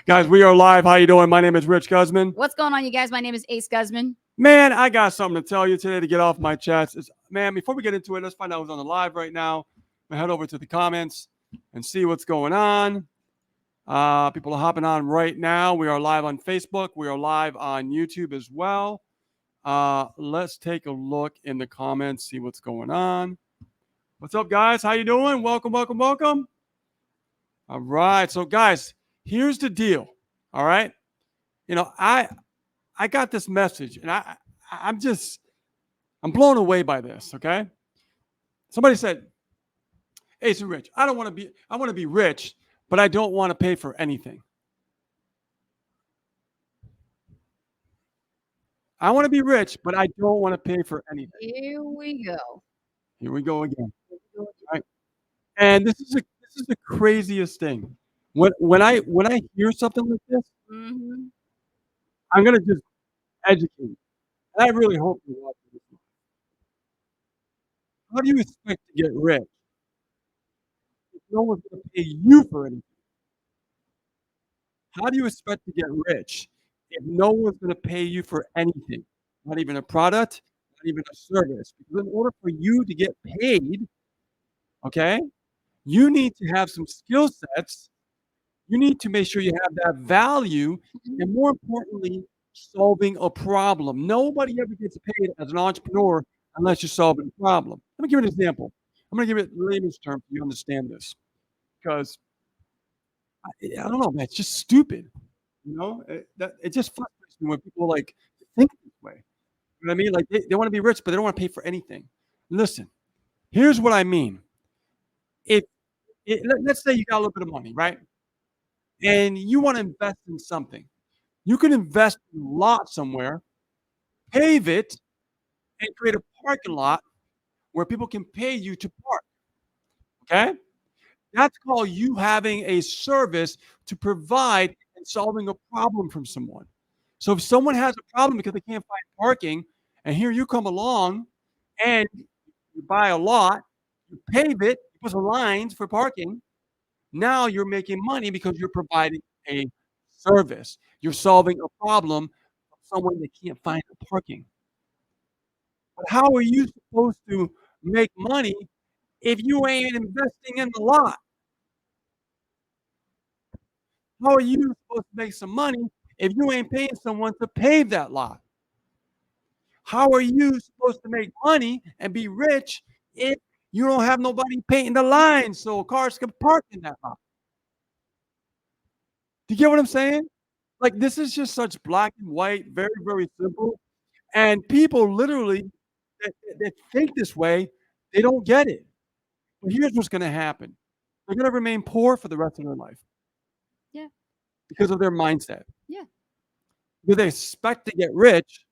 Guys, we are live. How you doing? My name is Rich Guzman. What's going on, you guys? My name is Ace Guzman. Man, I got something to tell you today to get off my chest. Man, before we get into it, let's find out who's on the live right now. I'm head over to the comments and see what's going on. People are hopping on right now. We are live on Facebook. We are live on YouTube as well. Let's take a look in the comments, see what's going on. What's up, guys? How you doing? Welcome, welcome, welcome. All right. So, guys, here's the deal. All right. You know, I got this message and I'm blown away by this. Okay. Somebody said, "Hey, so Rich, I want to be rich, but I don't want to pay for anything. I want to be rich, but I don't want to pay for anything." Here we go. Here we go again. All right. And this is the craziest thing. When I hear something like this, I'm gonna just educate. And I really hope you're watching this. How do you expect to get rich if no one's gonna pay you for anything? How do you expect to get rich if no one's gonna pay you for anything? Not even a product, not even a service. Because in order for you to get paid, okay, you need to have some skill sets. You need to make sure you have that value, and more importantly, solving a problem. Nobody ever gets paid as an entrepreneur unless you're solving a problem. Let me give you an example. I'm going to give it layman's terms so you understand this, because I don't know, man. It's just stupid. You know, it just frustrates me when people like think this way. You know what I mean? Like they want to be rich, but they don't want to pay for anything. Listen, here's what I mean. Let's say you got a little bit of money, right? And you want to invest in something. You can invest in a lot somewhere, pave it, and create a parking lot where people can pay you to park. Okay? That's called you having a service to provide and solving a problem from someone. So if someone has a problem because they can't find parking, and here you come along and you buy a lot, you pave it, you put some lines for parking. Now you're making money because you're providing a service. You're solving a problem of someone that can't find the parking. But how are you supposed to make money if you ain't investing in the lot? How are you supposed to make some money if you ain't paying someone to pave that lot? How are you supposed to make money and be rich if you don't have nobody painting the lines so cars can park in that lot? Do you get what I'm saying? Like, this is just such black and white, very, very simple. And people literally that think this way, they don't get it. But here's what's gonna happen. They're gonna remain poor for the rest of their life. Yeah. Because of their mindset. Yeah. Because they expect to get rich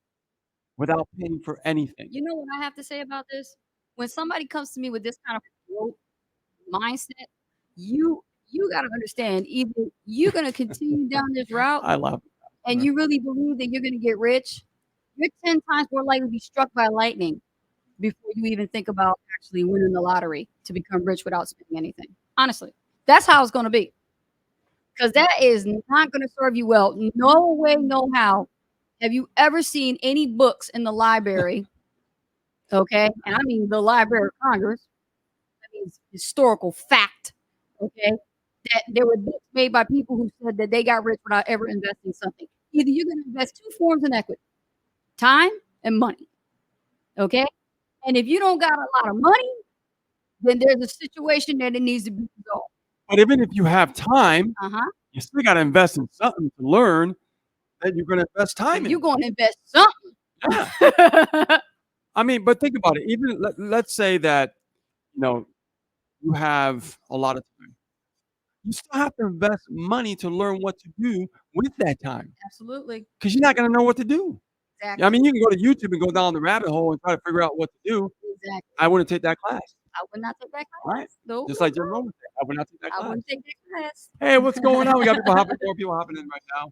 without paying for anything. You know what I have to say about this? When somebody comes to me with this kind of growth mindset, you got to understand, either you're going to continue down this route I love it. and you really believe that you're going to get rich, you're 10 times more likely to be struck by lightning before you even think about actually winning the lottery to become rich without spending anything. Honestly, that's how it's going to be. Because that is not going to serve you well. No way, no how. Have you ever seen any books in the library? Okay. And I mean the Library of Congress. That means historical fact. Okay. That there were books made by people who said that they got rich without ever investing something. Either you're going to invest two forms in equity: time and money. Okay. And if you don't got a lot of money, then there's a situation that it needs to be resolved. But even if you have time, you still got to invest in something to learn that you're going to invest time in. You're going to invest something. Yeah. I mean, but think about it. Even let's say that, you know, you have a lot of time. You still have to invest money to learn what to do with that time. Absolutely. Because you're not going to know what to do. Exactly. I mean, you can go to YouTube and go down the rabbit hole and try to figure out what to do. Exactly. I wouldn't take that class. I would not take that class. Right. No. Just like Jim Rohn said, I would not take that class. I wouldn't take that class. Hey, what's going on? We got more people hopping in right now.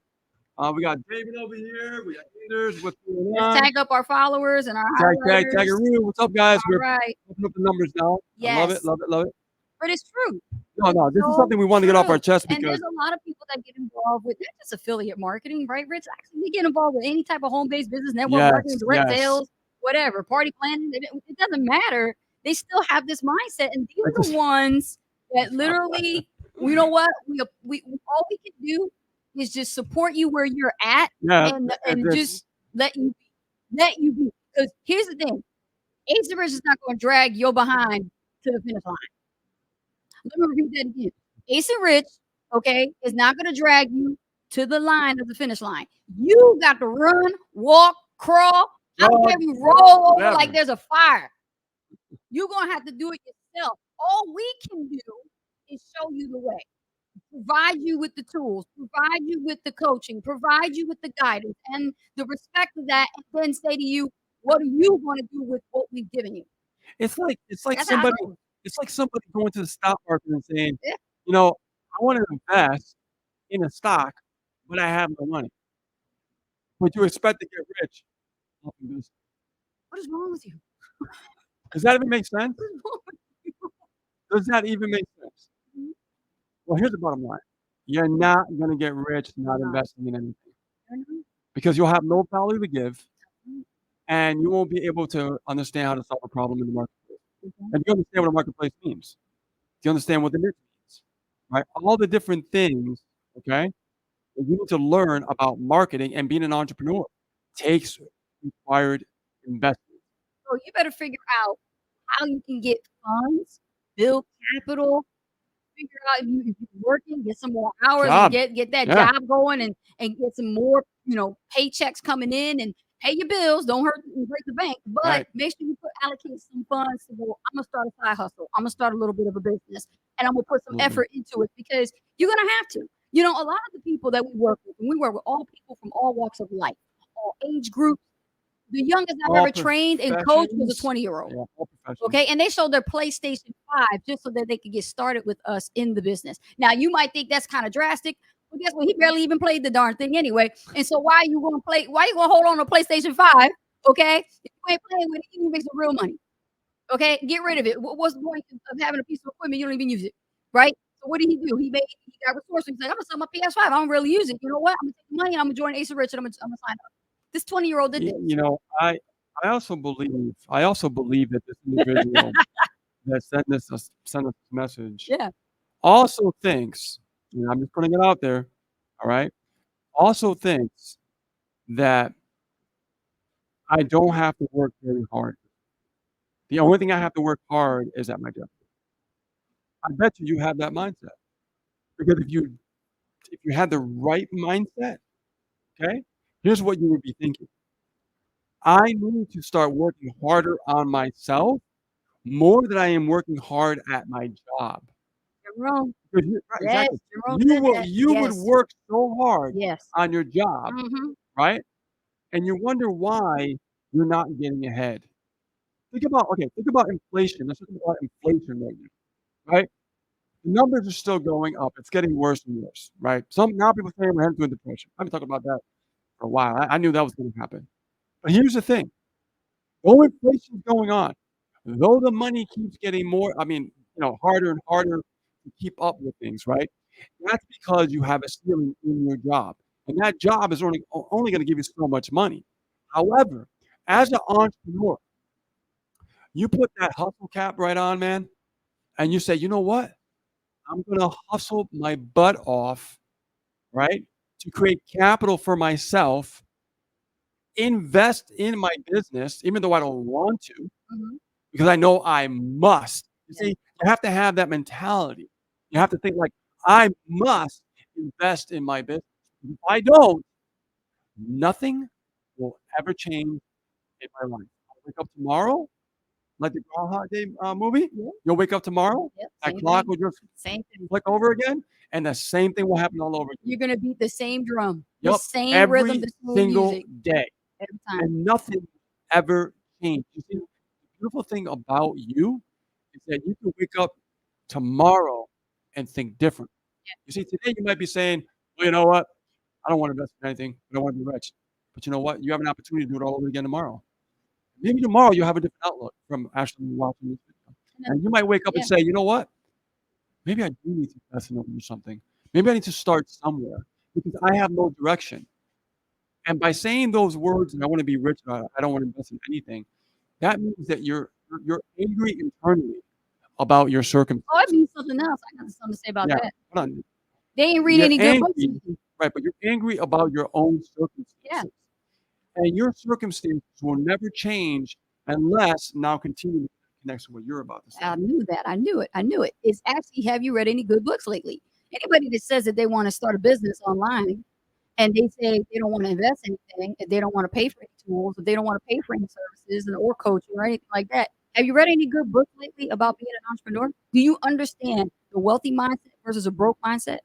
We got David over here. We got Anders. What's going on? Let's tag up our followers and our Tag. What's up, guys? We're putting up the numbers now. Yes. I love it. But it's true. No, It's no, this is so something we want to get off our true. chest And because there's a lot of people that get involved with not just affiliate marketing, right, Rich? Actually, they get involved with any type of home-based business, network marketing, yes, direct yes. sales, whatever, party planning. It doesn't matter. They still have this mindset, and these I are just the ones that literally, you know what? We all we can do is just support you where you're at, yeah, and it's just let you be. Because here's the thing: Ace Rich is not going to drag your behind to the finish line. Let me repeat that again. Ace and Rich, okay, is not going to drag you to the line of the finish line. You got to run, walk, crawl. I don't care jog, if you roll over like whatever. there's a fire. You're going to have to do it yourself. All we can do is show you the way, provide you with the tools, provide you with the coaching, provide you with the guidance and the respect of that, and then say to you, what are you going to do with what we've given you? It's like That's how it somebody goes. it's like somebody going to the stock market and saying, Yeah. you know, I want to invest in a stock, but I have no money. But you expect to get rich off investment. What is wrong with you? Does that even make sense? What is wrong with you? Does that even make sense? Well, here's the bottom line. You're not gonna get rich You're not not. investing in anything You're not. because you'll have no value to give, Mhm. and you won't be able to understand how to solve a problem in the marketplace. Mhm. And do you understand what a marketplace means? Do you understand what the niche means? Right? All the different things, okay, that you need to learn about marketing and being an entrepreneur takes required investment. So you better figure out how you can get funds, build capital, figure out if you're working, get some more hours and Job. get that Yeah, job going and get some more, paychecks coming in and pay your bills. Don't hurt and break the bank, but right. make sure you allocate some funds to go, I'm gonna start a side hustle. I'm gonna start a little bit of a business and I'm gonna put some Absolutely. effort into it because you're gonna have to. A lot of the people that we work with, and we work with all people from all walks of life, all age groups. The youngest I've All ever trained and coached was a professions. 20-year-old. Yeah, all professions. Okay. And they sold their PlayStation 5 just so that they could get started with us in the business. Now, you might think that's kind of drastic, but guess what? He barely even played the darn thing anyway. And so, why are you going to play? Why are you going to hold on to PlayStation 5? Okay. If you ain't playing with it, you can make some real money. Okay. Get rid of it. What's the point of having a piece of equipment? You don't even use it. Right. So, what did he do? He got resources. He's like, I'm going to sell my PS5. I don't really use it. You know what? I'm going to take the money and I'm going to join Ace of Rich and I'm going to sign up. This 20-year-old did Y this. you know, I also believe that this individual that sent us this message Yeah. also thinks, and I'm just putting it out there, all right, also thinks that I don't have to work very hard. The only thing I have to work hard is at my job. I bet you have that mindset because if you had the right mindset, okay, here's what you would be thinking. I need to start working harder on myself more than I am working hard at my job. Jerome. Because you right, Yes. exactly. Jerome You said will that. you would Yes. work so hard Yes. on your job, Mhm. right? And you wonder why you're not getting ahead. Think about inflation. Let's talk about inflation right now, right? The numbers are still going up. It's getting worse and worse, right? Some now people saying we're heading to a depression. I've been talking about that for a while. I knew that was gonna happen. But here's the thing, though inflation's going on, though the money keeps getting more harder and harder to keep up with things, right? That's because you have a ceiling in your job, and that job is only gonna give you so much money. However, as an entrepreneur, you put that hustle cap right on, man, and you say, "You know what? I'm gonna hustle my butt off, right, to create capital for myself, invest in my business, even though I don't want to, Mhm. because I know I must." You Yeah. see, you have to have that mentality. You have to think like, "I must invest in my business. If I don't, nothing will ever change in my life. I'll wake up tomorrow, like the Groundhog Day, movie. Yeah. You'll wake up tomorrow, Yep. that Same clock thing. will just Same thing. flick over again, and the same thing will happen all over again." You're gonna beat the same drum, the Yep, same rhythm, every the same single music day, every time. and nothing ever changed. You see, the beautiful thing about you is that you can wake up tomorrow and think different. You see, today you might be saying, "Well, you know what? I don't wanna invest in anything. I don't wanna be rich." But you know what? You have an opportunity to do it all over again tomorrow. Maybe tomorrow you'll have a different outlook from actually watching this video. And then, And you might wake up and yeah, say, "You know what? maybe I do need to invest in something. Maybe I need to start somewhere because I have no direction. And by saying those words, and I want to be rich, I don't want to invest in anything. That means that you're angry internally about your Oh, it circumstances. means something else. I got something to say about Yeah, that. hold on. They ain't read You're any good books angry, lately. right? But you're angry about your own Yeah, circumstances, and your circumstances will never change unless now continue connects to what you're about to say. I knew that. I knew it. I knew it. It's actually, have you read any good books lately? Anybody that says that they want to start a business online and they say they don't want to invest in anything, if they don't want to pay for any tools, if they don't want to pay for any services or coaching or anything like that. Have you read any good books lately about being an entrepreneur? Do you understand the wealthy mindset versus a broke mindset?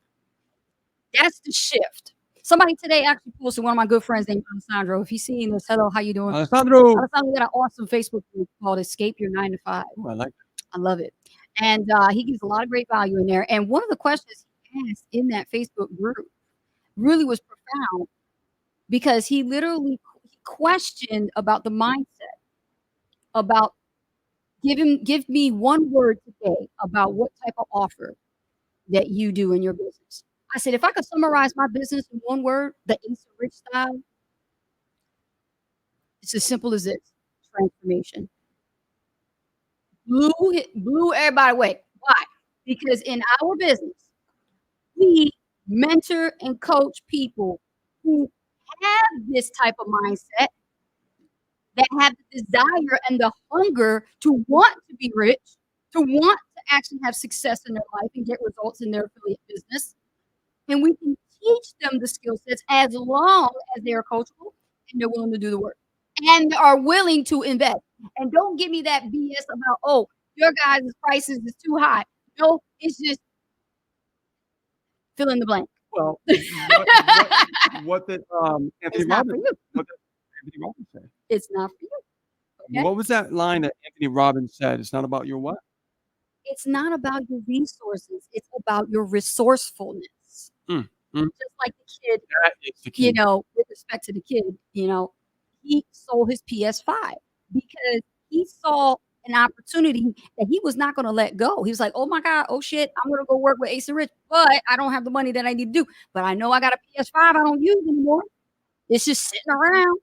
That's the shift. Somebody today actually posted, one of my good friends named Alessandro. If he's seeing this, hello, how you doing? Alessandro, Alessandro got an awesome Facebook group called Escape Your 9 to 5. ooh, I like I love it. And he gives a lot of great value in there. And one of the questions he asked in that Facebook group really was profound because he literally questioned about the mindset, about give me one word today about what type of offer that you do in your business. I said, if I could summarize my business in one word, the Ace of Rich style, it's as simple as this: transformation. Blew everybody away. Why? Because in our business, we mentor and coach people who have this type of mindset, that have the desire and the hunger to want to be rich, to want to actually have success in their life and get results in their affiliate business. And we can teach them the skill sets as long as they are coachable and they're willing to do the work and are willing to invest. And don't give me that BS about, oh, your guys' prices is too high. No, it's just fill in the blank. well, what did Anthony It's not for Robbins you. what did Anthony Robbins say? It's not for you. Okay? What was that line that Anthony Robbins said? It's not about your what? It's not about your resources. It's about your resourcefulness. Mm, mm, Just like the kid, that is the key. with respect to the kid, he sold his PS5 because he saw an opportunity that he was not going to let go. He was like, oh my God, oh shit, I'm going to go work with Ace and Rich, but I don't have the money that I need to do. But I know I got a PS5 I don't use anymore. It's just sitting around.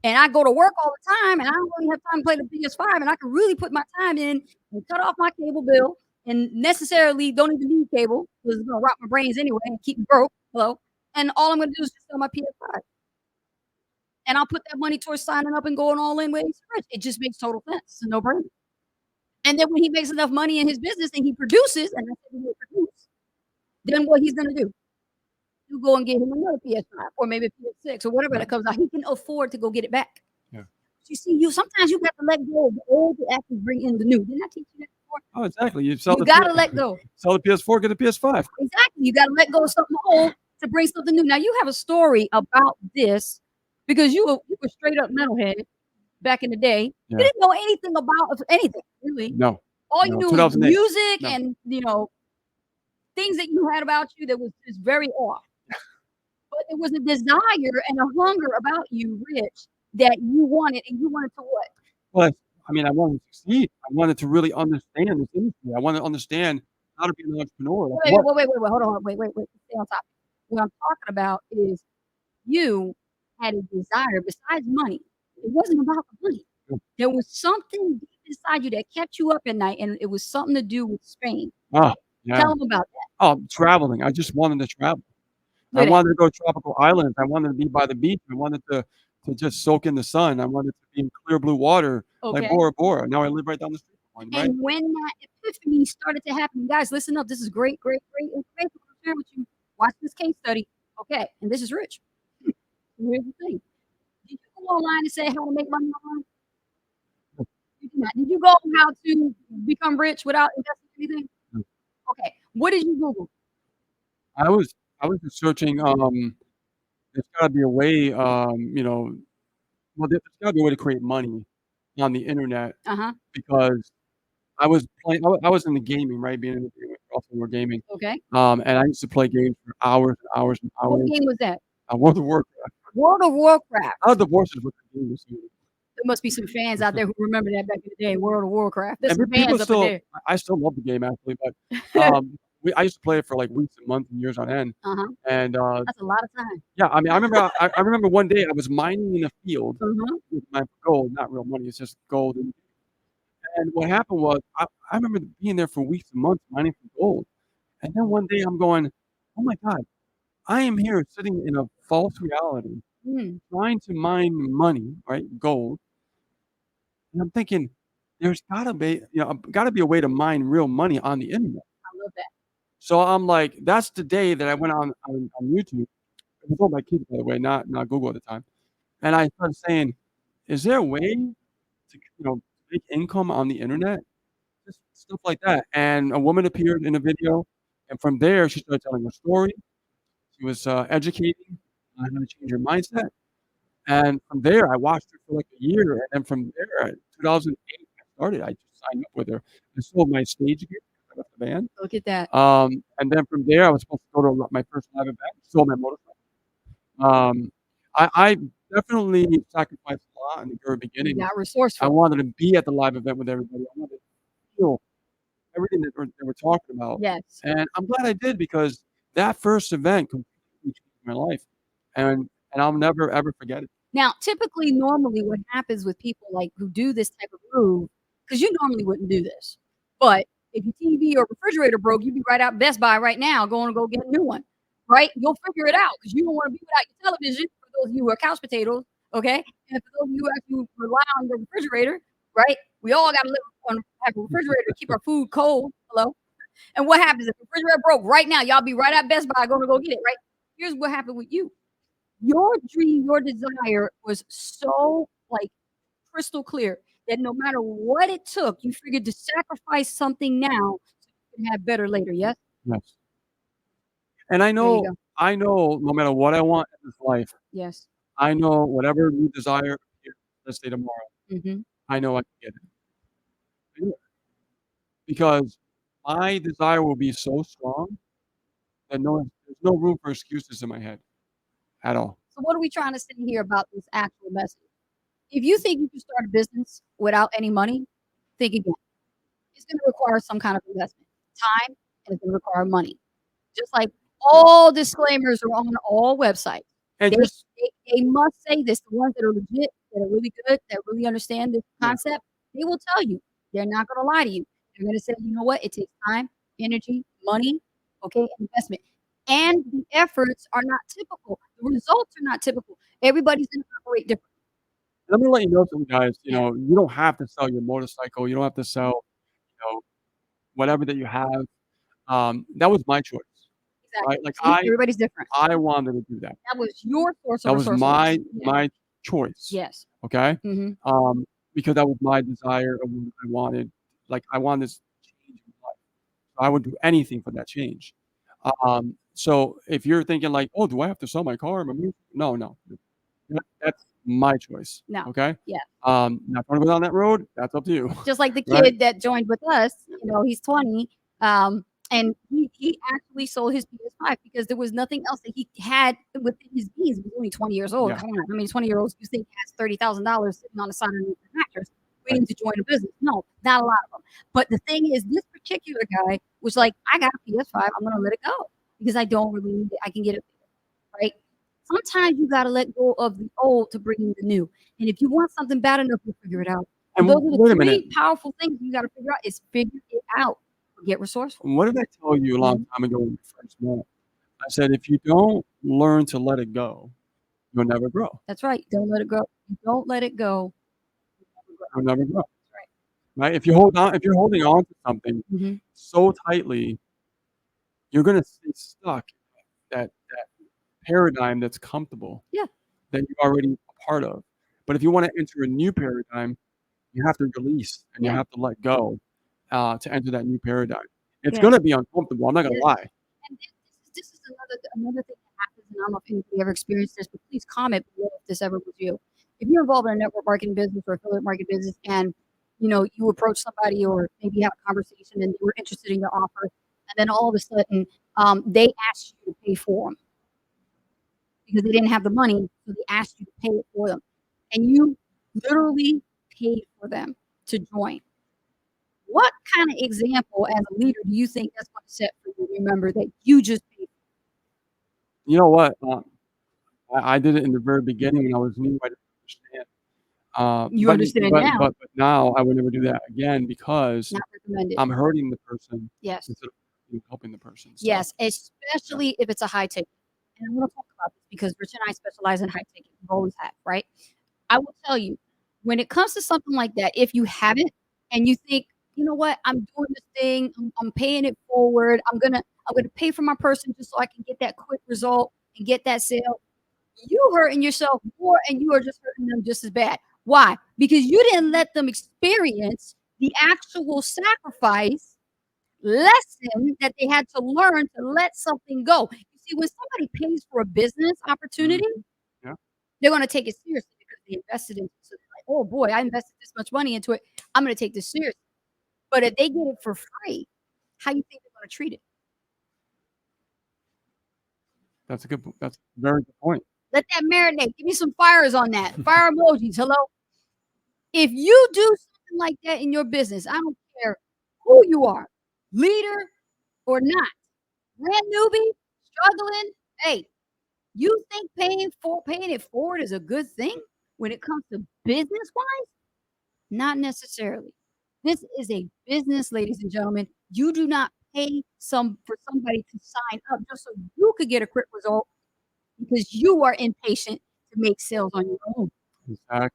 And I go to work all the time, and I don't really have time to play the PS5, and I can really put my time in and cut off my cable bill, and necessarily don't even need cable because it's gonna rot my brains anyway and keep me broke. Hello, and all I'm gonna do is just sell my PS5, and I'll put that money towards signing up and going all in with Ace Rich. It just makes total sense. It's a no brainer. And then when he makes enough money in his business and he produces, and I said he will produce, then what he's gonna do? You go and get him another PS5 or maybe a PS6 or whatever that comes out. He can afford to go get it back. Yeah. You see, sometimes you got to let go of the old to actually bring in the new. Didn't I teach you that before? Oh, exactly. You sell You the got to let go. sell the PS4, get a PS5. Exactly. You got to let go of something old to bring something new. Now you have a story about this because you were straight up metalhead back in the day. Yeah. You didn't know anything about anything really. No. All you No. knew was 2008. music No. and things that you had about you that was just very off. But there was a desire and a hunger about you, Rich, that you wanted, and you wanted to what? Well, I mean, I wanted to succeed. I wanted to really understand this industry. I wanted to understand how to be an entrepreneur. Like Wait, what? wait, hold on, wait. Stay on top. What I'm talking about is you had a desire besides money. It wasn't about the money. There was something deep inside you that kept you up at night, and it was something to do with Spain. Oh, yeah. Tell them about that. Oh, traveling. I just wanted to travel. I Look at wanted to go to tropical islands. I wanted to be by the beach. I wanted to just soak in the sun. I wanted to be in clear blue water like Okay. Bora Bora. Now I live right down the street from one, right? And when that epiphany started to happen, guys, listen up. This is great information I'm sharing with you. Watch this case study. Okay, and this is Rich. Here's the thing. Did you go online and say how to make money online? You did not. Did you go how to become rich without investing in anything? No. Okay. What did you Google? I was just searching, there's gotta be a way, well, there's gotta be a way to create money on the internet Uh-huh. because I was playing I was into gaming, right? Being in the gaming, also more gaming. Okay. And I used to play games for hours and hours and What hours. game was that? World of Warcraft. World of Warcraft. How divorces with the game this year. There must be some fans out there who remember that back in the day, World of Warcraft. There's And some people fans up in still, there. I still love the game actually, but I used to play it for like weeks and months and years on end. Uh-huh. And That's a lot of time. yeah, I mean, I remember one day I was mining in a field Uh-huh. with my gold, not real money, it's just gold. And what happened was I remember being there for weeks and months mining for gold. And then one day I'm going, oh my God, I am here sitting in a false reality, Mm, trying to mine money, right? Gold. And I'm thinking, there's gotta be a way to mine real money on the internet. I love that. So I'm like, that's the day that I went on YouTube. It was all my kids, by the way, not Google at the time. And I started saying, is there a way to, make income on the internet? Just stuff like that. And a woman appeared in a video, and from there, she started telling her story. She was educating on how to change your mindset. And from there, I watched her for like a year. And then from there, 2008, I started. I just signed up with her. I sold my stage gear. I left the band. Look at that. And then from there, I was supposed to go to my first live event. Sold my motorcycle. I definitely sacrificed a lot in the very You beginning. got I resourceful. wanted to be at the live event with everybody. I wanted to feel everything that they were talking about, Yes. and I'm glad I did because that first event completely changed my life, and I'll never, ever forget it. Now, typically, normally, what happens with people like who do this type of move, because you normally wouldn't do this, but if your TV or refrigerator broke, you'd be right out Best Buy right now, going to go get a new one, right? You'll figure it out because you don't want to be without your television. For those of you who are couch potatoes, okay, and for those of you who actually rely on your refrigerator, right? We all got to live on have a refrigerator to keep our food cold. Hello, and what happens if the refrigerator broke right now? Y'all be right at Best Buy going to go get it, right? Here's what happened with you. Your dream, your desire was so like crystal clear that no matter what it took, you figured to sacrifice something now so you can have better later. Yes? Yes, and There you go. I know no matter what I want in this life, Yes. I know whatever new desire appears, let's say tomorrow, Hmm. I know I can get it. I know it. Because my desire will be so strong that there's no room for excuses in my head at all. So what are we trying to say here about this actual message? If you think you can start a business without any money, think again. It's going to require some kind of investment, time, and it's going to require money. Just like all disclaimers are on all websites. And They just they must say this. The ones that are legit, that are really good, that really understand this yeah. concept, they will tell you. They're not gonna lie to you. They're gonna say, "You know what? It takes time, energy, money, okay, investment." And the efforts are not typical. The results are not typical. Everybody's gonna operate different. And I'm gonna let you know something, guys. Yeah, You don't have to sell your motorcycle. You don't have to sell, you know, whatever that you have. That was my choice, right? exactly. Like See, everybody's different. I wanted to do that. That was your source of That was resourcefulness. Yeah. my choice. Yes. Okay, Mhm. because that was my desire of what I wanted. Like I wanted this change in life. So I would do anything for that change. So if you're thinking like, oh, do I have to sell my car? No, no. That's my choice, No. okay? Yeah. Now if you wanna go down that road, that's up to you, Just like the right? kid that joined with us, he's 20, and he actually sold his PS5 because there was nothing else that he had within his means. He was only 20 years old. Yeah. Come on, how many 20-year-olds you think has $30,000 sitting on the side of their mattress waiting to join a business? No, not a lot of them. But the thing is, this particular guy was like, "I got a PS5, I'm gonna let it go because I don't really need it. I can get it later," right? Sometimes you gotta let go of the old to bring in the new. And if you want something bad enough, you'll figure it out. And And those are the wait a minute, 3 powerful things you gotta figure out is figure it out or get resourceful. what did I tell you a long Mhm. time ago when we first met? I said, "If you don't learn to let it go, you'll never grow. That's right. Don't let it go. You don't let it go. You never grow. You'll never grow." That's right. Right? If you're holding on to something Mhm. so tightly, you're gonna stay stuck that paradigm that's comfortable, Yeah. that you're already a part of. But if you wanna enter a new paradigm, you have to release and you Yeah. have to let go, to enter that new paradigm. It's Yeah. gonna be uncomfortable, I'm not gonna Yes. lie. And this is another thing that happens, and I don't know if anybody ever experienced this, but please comment below if this ever was you. If you're involved in a network marketing business or affiliate marketing business and you approach somebody or maybe have a conversation and they were interested in your offer, and then all of a sudden they asked you to pay for them because they didn't have the money, so they asked you to pay it for them. And you literally paid for them to join. What kind of example as a leader do you think that's going to set for you? Remember that you just paid. You know what? I did it in the very beginning when I was new. I didn't understand. You understand now, But now I would never do that again because not recommended. I'm hurting the person Yes. instead of helping the person. So, Yes, yeah. especially if it's a high ticket. And I want to talk about this because Rich and I specialize in high ticket. We've always have, right? I will tell you, when it comes to something like that, if you haven't and you think, you know what, I'm doing this thing, I'm paying it forward, I'm gonna pay for my person just so I can get that quick result and get that sale. You hurting yourself more, and you are just hurting them just as bad. Why? Because you didn't let them experience the actual sacrifice lesson that they had to learn to let something go. You see, when somebody pays for a business opportunity, Mhm. Yeah. they're going to take it seriously because they invested in it. So they're like, oh boy, I invested this much money into it. I'm going to take this seriously. But if they get it for free, how you think they're going to treat it? That's a very good point. Let that marinate. Give me some fires on that. Fire emojis. Hello. If you do something like that in your business, I don't care who you are, leader or not, brand newbie, struggling. Hey, you think paying it forward is a good thing when it comes to business wise? Not necessarily. This is a business, ladies and gentlemen. You do not pay for somebody to sign up just so you could get a quick result because you are impatient to make sales on your own. Exactly.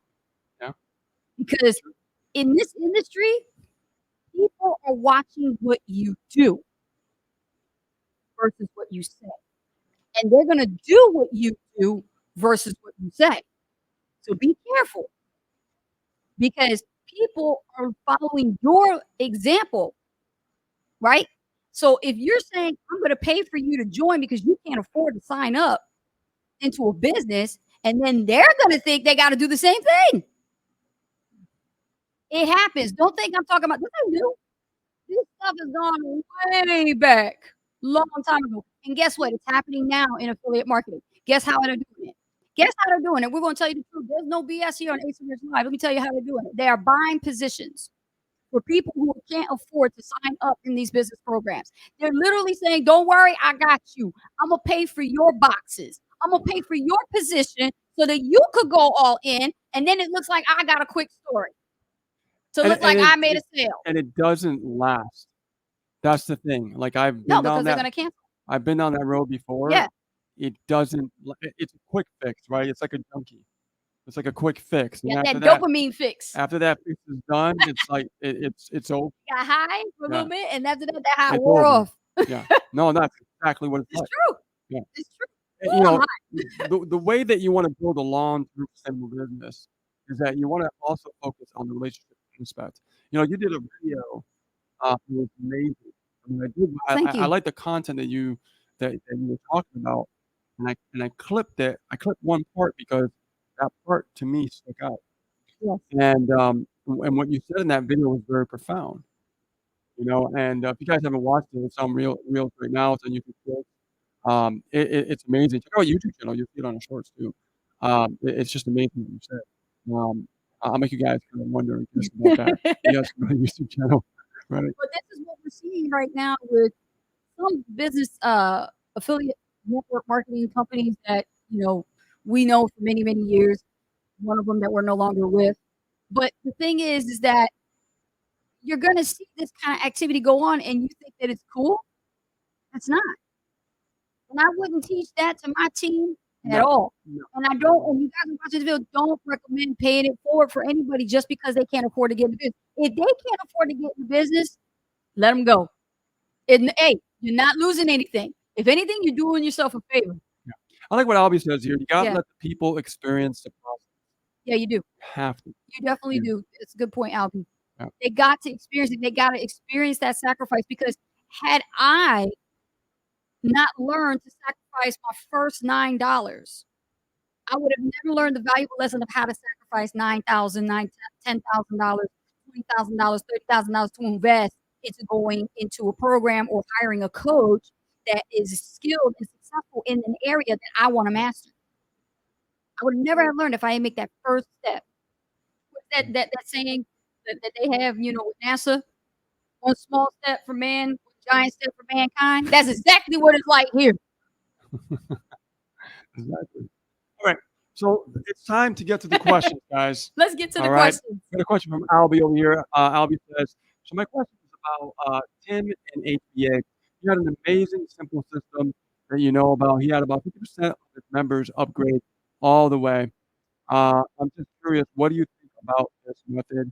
Yeah. Because in this industry, people are watching what you do versus what you say. And they're going to do what you do versus what you say. So be careful because people are following your example, right? So if you're saying, I'm going to pay for you to join because you can't afford to sign up into a business, and then they're going to think they got to do the same thing. It happens. Don't think I'm talking about this. Ain't new. This stuff has gone way back, long time ago. And guess what? It's happening now in affiliate marketing. Guess how they're doing it? Guess how they're doing it? We're going to tell you the truth. There's no BS here on Ace Live. Let me tell you how they're doing it. They are buying positions for people who can't afford to sign up in these business programs. They're literally saying, don't worry, I got you. I'm going to pay for your boxes. I'm going to pay for your position so that you could go all in. And then it looks like I got a quick story. So it looks like I made a sale. And it doesn't last. That's the thing. Like I've No, been down because they're that going to cancel. I've been down that road before. Yeah. It doesn't. It's a quick fix, right? It's like a junkie. It's like a quick fix, and Yeah, after that that, dopamine fix. after that fix is done, it's like it's over. Got high for a Yeah, little bit, and after that, that high it's wore over. off. Yeah. No, that's exactly what it's It's like. true. Yeah. It's true. You Oh, I'm know, high. the way that you wanna build a long-term sustainable business is that you wanna also focus on the relationship aspect. You know, you did a video, it was amazing. I mean, Thank I you. like the content that you were talking about, and I clipped it. I clipped one part because that part to me stuck out. Yes. And what you said in that video was very profound, you know, and, if you guys haven't watched it, it's on Reels right now, it's on YouTube Shorts. It's amazing. Check out our YouTube channel, you'll see it on the shorts too. It's just amazing what you said. I'll make you guys kind of wonder just about that. You guys can go to YouTube channel, right? But this is what we're seeing right now with some business affiliate network marketing companies that we know for many, many years. One of them that we're no longer with. But the thing is that you're gonna see this kind of activity go on and you think that it's cool. It's not. And I wouldn't teach that to my team at No, all. no. And I don't, and you guys watch this video, don't recommend paying it forward for anybody just because they can't afford to get in the business. If they can't afford to get in the business, let them go. And hey, you're not losing anything. If anything, you're doing yourself a favor. Yeah. I like what Albie says here, you gotta Yeah. let the people experience the process. Yeah, you do. You have to. You definitely do. It's a good point, Albie. Yeah. They got to experience it. They got to experience that sacrifice because had I not learned to sacrifice my first $9, I would have never learned the valuable lesson of how to sacrifice $9,000, $10,000, $20,000, $30,000 to invest into going into a program or hiring a coach that is skilled and successful in an area that I want to master. I would never have learned if I didn't make that first step. that saying that they have, with NASA? One small step for man, one giant step for mankind. That's exactly what it's like here. Exactly. All right. So it's time to get to the questions, guys. Let's get to the All right. questions. Got a question from Albie over here. Albie says, so my question is about Tim and HBA. He had an amazing, simple system that you know about. He had about 50% of his members upgrade all the way. I'm just curious, what do you think about this method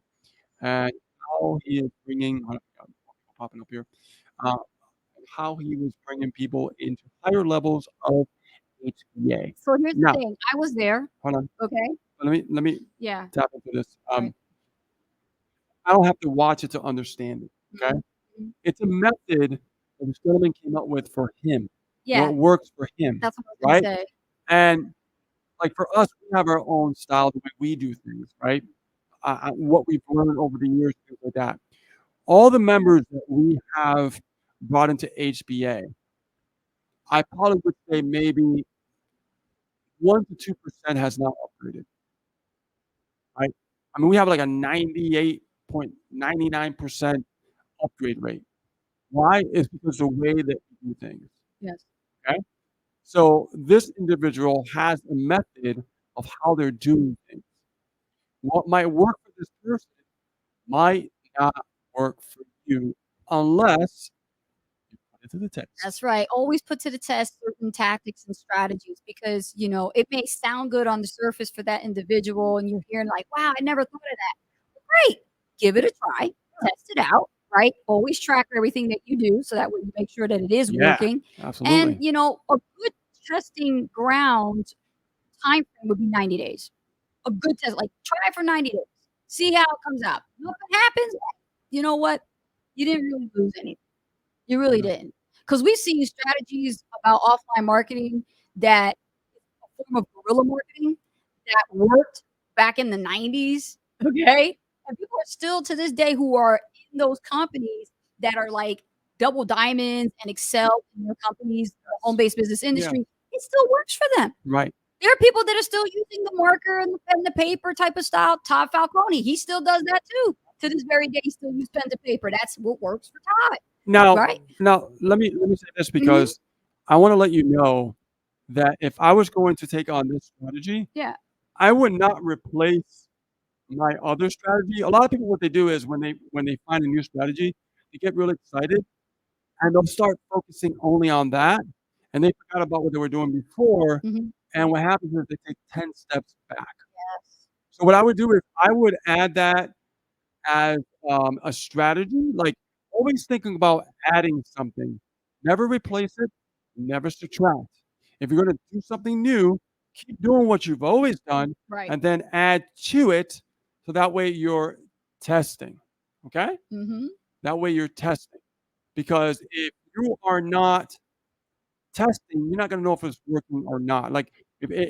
and how he is bringing, popping up here, uh, how he was bringing people into higher levels of HBA. So here's the Now, thing. I was there. hold on. Okay. Let me Yeah. tap into this. Right. I don't have to watch it to understand it. Okay, Mhm. it's a method that this gentleman came up with for him. Yeah. What works for him, That's what I was right? gonna say. And like for us, we have our own style, the way we do things, right? What we've learned over the years, things like that. All the members that we have brought into HBA, I probably would say maybe 1 to 2% has not upgraded, right? I mean, we have like a 98.99% upgrade rate. Why? It's because the way that we do things. Yes. Okay. So this individual has a method of how they're doing things. What might work for this person might not work for you unless you put it to the test. That's right. Always put to the test certain tactics and strategies because, it may sound good on the surface for that individual and you're hearing like, wow, I never thought of that. Great. Give it a try. Test it out, right? Always track everything that you do so that way you make sure that it is Yeah, working. And, absolutely. a good testing ground time frame would be 90 days. A good test, like try it for 90 days. See how it comes out. Nothing happens. You know what? You didn't really lose anything. You really Yeah. didn't. Because we've seen strategies about offline marketing that a form of guerrilla marketing that worked back in the 90s. Okay. And people are still to this day who are in those companies that are like double diamonds and excel in their companies, home based business Yeah. industry. It still works for them. Right. There are people that are still using the marker and the pen and the paper type of style. Todd Falcone, he still does that too. To this very day, he still uses pen to paper. That's what works for Todd. Now, Right? now let me say this Mhm. because I want to let you know that if I was going to take on this strategy, Yeah. I would not replace my other strategy. A lot of people, what they do is when they find a new strategy, they get really excited and they'll start focusing only on that, and they forgot about what they were doing before. Mhm. And what happens is they take 10 steps back. Yes. So what I would do is I would add that as a strategy, like always thinking about adding something. Never replace it, never subtract. If you're going to do something new, keep doing what you've always done Right. and then add to it so that way you're testing. Okay? Mhm. That way you're testing. Because if you are not testing, you're not going to know if it's working or not. Like,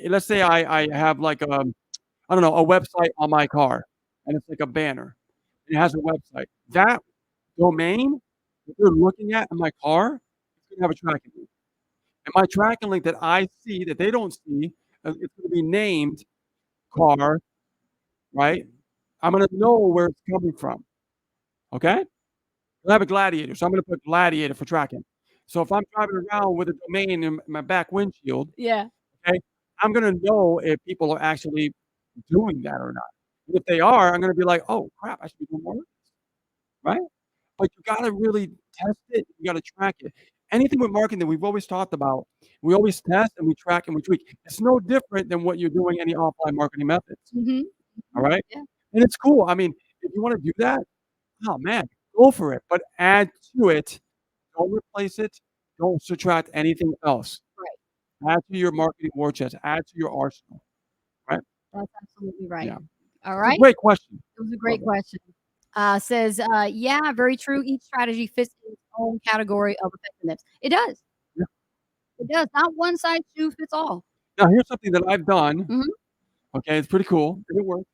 let's say I have like I don't know, a website on my car and it's like a banner. It has a website. That domain that you're looking at in my car, it's gonna have a tracking link. And my tracking link that I see that they don't see, it's gonna be named car, right? I'm gonna know where it's coming from. Okay? I have a Gladiator, so I'm gonna put Gladiator for tracking. So if I'm driving around with a domain in my back windshield, Yeah. okay, I'm gonna know if people are actually doing that or not. And if they are, I'm gonna be like, "Oh, crap, I should be doing more of this," right? But you gotta really test it, you gotta track it. Anything with marketing that we've always talked about, we always test and we track and we tweak. It's no different than what you're doing any offline marketing methods, Mhm. all Mhm. right? Yeah. And it's cool. I mean, if you wanna do that, oh, man, go for it, but add to it. Don't replace it. Don't subtract anything else. Right. Add to your marketing war chest. Add to your arsenal, right? That's absolutely right. Yeah. All It's a right. great question. It was a Love great it. question. Says, yeah, very true. Each strategy fits in its own category of effectiveness. It does. Yeah. It does. Not one size shoe fits all. Now, here's something that I've done, Mhm. okay? It's pretty cool, and it worked,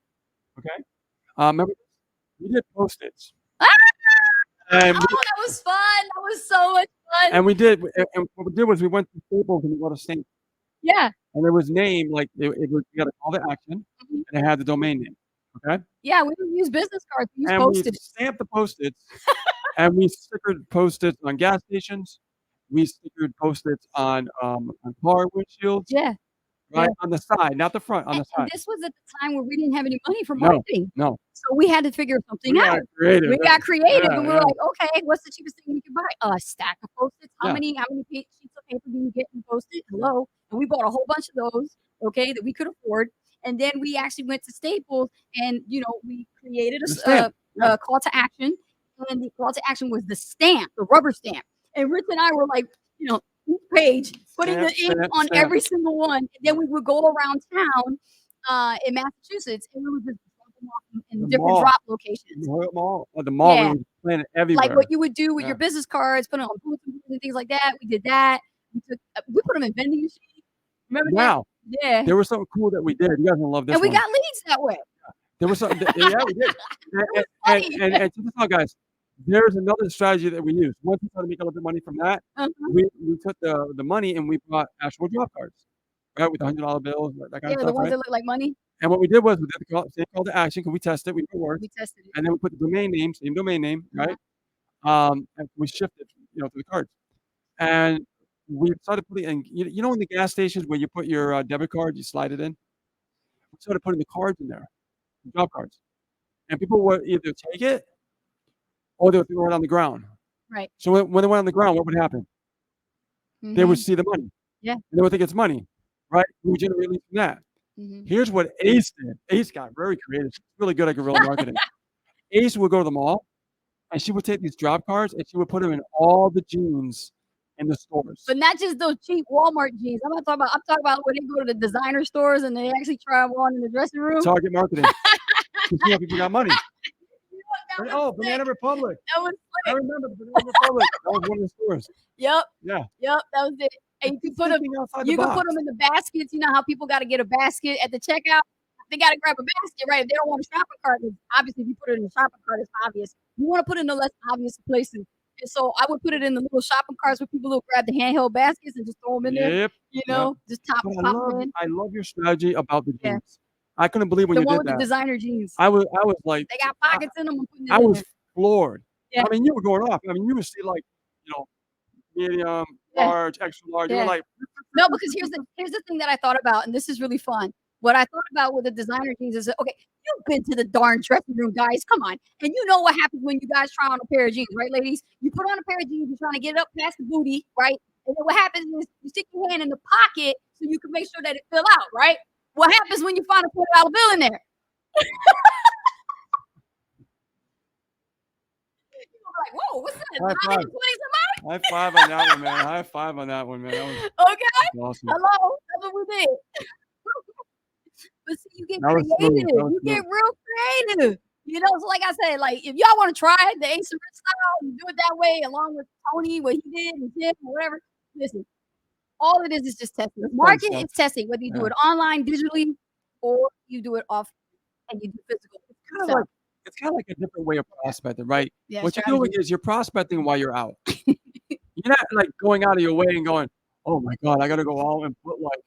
okay? Remember this? We did Post-its, Ah! and Oh, that was fun. That was so much fun. and what we did was we went to Staples and we got a stamp, Yeah. and it was named like it was we got a call to action, Mhm. and it had the domain name. okay? Yeah, we don't use business cards, we use And we Post-its. stamped the Post-its, and we stickered Post-its on gas stations. We stickered Post-its on car windshields, Yeah, yeah. right? On the side, not the front, on the And side. this was at the time where we didn't have any money for No, marketing. no. So we had to figure something We out. got creative. We got creative Yeah, and we were yeah, like, okay, what's the cheapest thing we can buy? A stack of Post-its. How yeah. many sheets of paper do you get in Post-it? Hello. And we bought a whole bunch of those, okay, that we could afford. And then we actually went to Staples and, we created The stamp. Yeah. a call to action. And the call to action was the stamp, the rubber stamp. And Rich and I were like, each page, putting the ink on every single one. And then we would go around town in Massachusetts, and we would just drop them off in different drop locations. The mall. At the mall, we Yeah. were playing it everywhere. Like what you would do with Yeah. your business cards, put them on booths and things like that. We did that. We put them in vending machines. Remember Now, that? Yeah. there was something cool that we did. You guys gonna love this And we one. got leads that way. There was something that, yeah, we did. was And funny. check this out, guys. There's another strategy that we used. Once we started to make a little bit of money from that, Uh-huh. we took the money and we bought actual drop cards, right, with the $100 bills, that kind Yeah, of the stuff, ones right? that look like money. And what we did was we did the same call to action because we tested, we knew it worked, We tested it. and then we put the domain name, same domain name, right? And we shifted, to the cards. And we started putting in, in the gas stations where you put your debit card, you slide it in. We started putting the cards in there, the drop cards, and people would either take it or they would throw it on the ground. Right. So when they went on the ground, what would happen? They would see the money. Yeah. And they would think it's money, right? We would generate leads from that. Mhm. Here's what Ace did. Ace got very creative. She's really good at guerrilla marketing. Ace would go to the mall, and she would take these drop cards, and she would put them in all the jeans in the stores. But not just those cheap Walmart jeans. I'm talking about when they go to the designer stores and they actually try them on in the dressing room. Target marketing. People got money. That was Oh, sick. Banana Republic. That was I slick. remember Banana Republic. That was one of the stores. Yep. Yeah. Yep. That was it. And you could put them. Thinking outside You the can put box. them in the baskets. You know how people got to get a basket at the checkout. They got to grab a basket, right? If they don't want a shopping cart, obviously, if you put it in a shopping cart, it's obvious. You want to put it in the less obvious places. And so I would put it in the little shopping carts where people will grab the handheld baskets and just throw them in there. Yep. Just pop But them in. I love your strategy about the Yeah. jeans. I couldn't believe when The you one did with the that. designer jeans. I was like, They got pockets in them. I'm putting it I in was there. floored. Yeah. I mean, you were going off. I mean, you would see like, medium, Yeah. large, extra large. You Yeah. were like, No, because here's the thing that I thought about, and this is really fun. What I thought about with the designer jeans is, okay, you've been to the darn dressing room, guys. Come on. And you know what happens when you guys try on a pair of jeans, right, ladies? You put on a pair of jeans, you're trying to get it up past the booty, right? And then what happens is you stick your hand in the pocket so you can make sure that it fill out, right? What happens when you find a $40 bill in there? You're like, whoa, what's that? High five. 120 somebody? high five on that one, man. High five on that one, man. That was Okay. awesome. Hello. That's what we did. But see, you get That was smooth. creative. That was You get smooth. real creative. So like I said, like if y'all want to try it, the Ace and Rich style, and do it that way, along with Tony, what he did, and Tim, or whatever. Listen, all it is just testing. Market stuff. is testing, whether you do Yeah. it online, digitally, or you do it off and you do physical. It's kind of like a different way of prospecting, right? Yeah, What you're doing is you're prospecting while you're out. You're not like going out of your way and going, "Oh my God, I got to go out and put like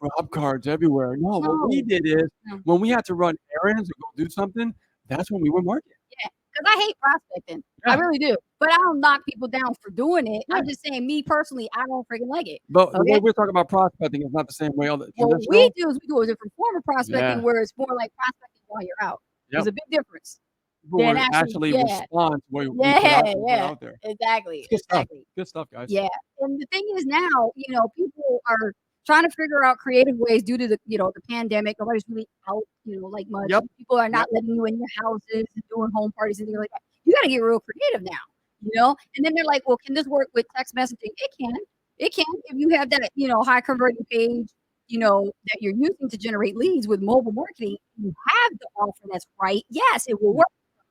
drop cards everywhere." No, what we No. did is No. when we had to run errands or go do something, that's when we would market. Because I hate prospecting. I Yeah. really do. But I don't knock people down for doing it. Yeah. I'm just saying, me personally, I don't freaking like it. But the way Okay. we're talking about prospecting is not the same way. Other What traditional. we do is we do a different form of prospecting Yeah. where it's more like prospecting while you're out. There's a big difference. People then would actually- actually yeah. respond to what we put Yeah. out there. Exactly. Good stuff. Exactly. Good stuff, guys. Yeah. And the thing is now, people are trying to figure out creative ways due to the pandemic. Nobody's really out, like much. Yep. People are not letting you in your houses and doing home parties and things like that. You got to get real creative now, And then they're like, well, can this work with text messaging? It can. It can. If you have that, high converting page, that you're using to generate leads with mobile marketing, you have the offer that's right. Yes, it will work,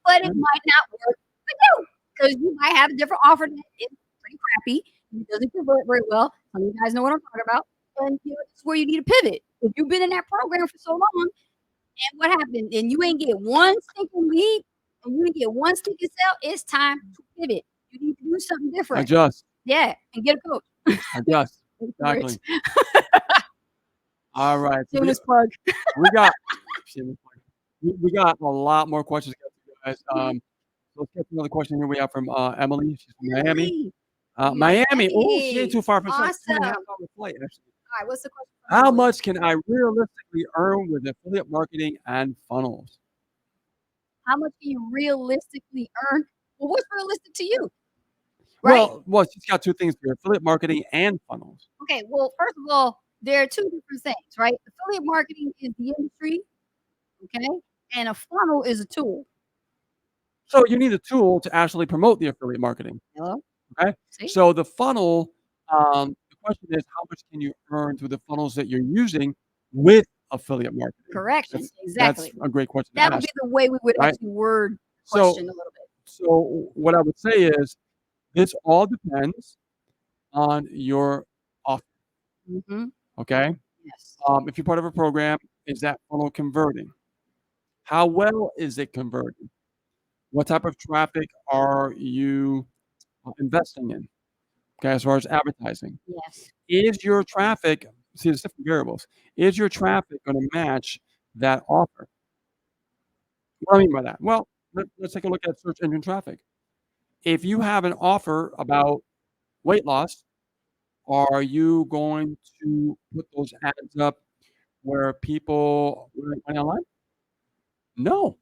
but it might not work for you because you might have a different offer that is pretty crappy. It doesn't convert very well. Some of you guys know what I'm talking about. And it's where you need to pivot. If you've been in that program for so long, and what happened? And you ain't get one stinking lead, and you didn't get one stinking sale, it's time to pivot. You need to do something different. Adjust. Yeah, and get a coach. Adjust. Exactly. All right. So Shameless plug. we got shameless plug. We got a lot more questions to get to, guys. So let's get to another question here we have from, Emily. She's from Miami. Really? Miami. Oh, she ain't Miami. too far from us. It's like Awesome. 2.5-hour flight, actually. All right, what's the question from How Emily? much can I realistically earn with affiliate marketing and funnels? How much can you realistically earn? Well, what's realistic to you, right? Well, she's got 2 things here, affiliate marketing and funnels. Okay, well, first of all, there are 2 different things, right? Affiliate marketing is the industry, okay? And a funnel is a tool. So you need a tool to actually promote the affiliate marketing, Hello? okay? See? So the funnel, the question is how much can you earn through the funnels that you're using with affiliate marketing? Correction. That's Exactly. a great question to That would be ask, the way we would right? actually word the So question a little bit. so what I would say is this all depends on your offer, Mhm. okay? Yes. If you're part of a program, is that funnel converting? How well is it converting? What type of traffic are you investing in? Okay, as far as advertising. Yes. Is your traffic see, there's different variables. Is your traffic gonna match that offer? What do I mean by that? Well, let's take a look at search engine traffic. If you have an offer about weight loss, are you going to put those ads up where people are money online? No,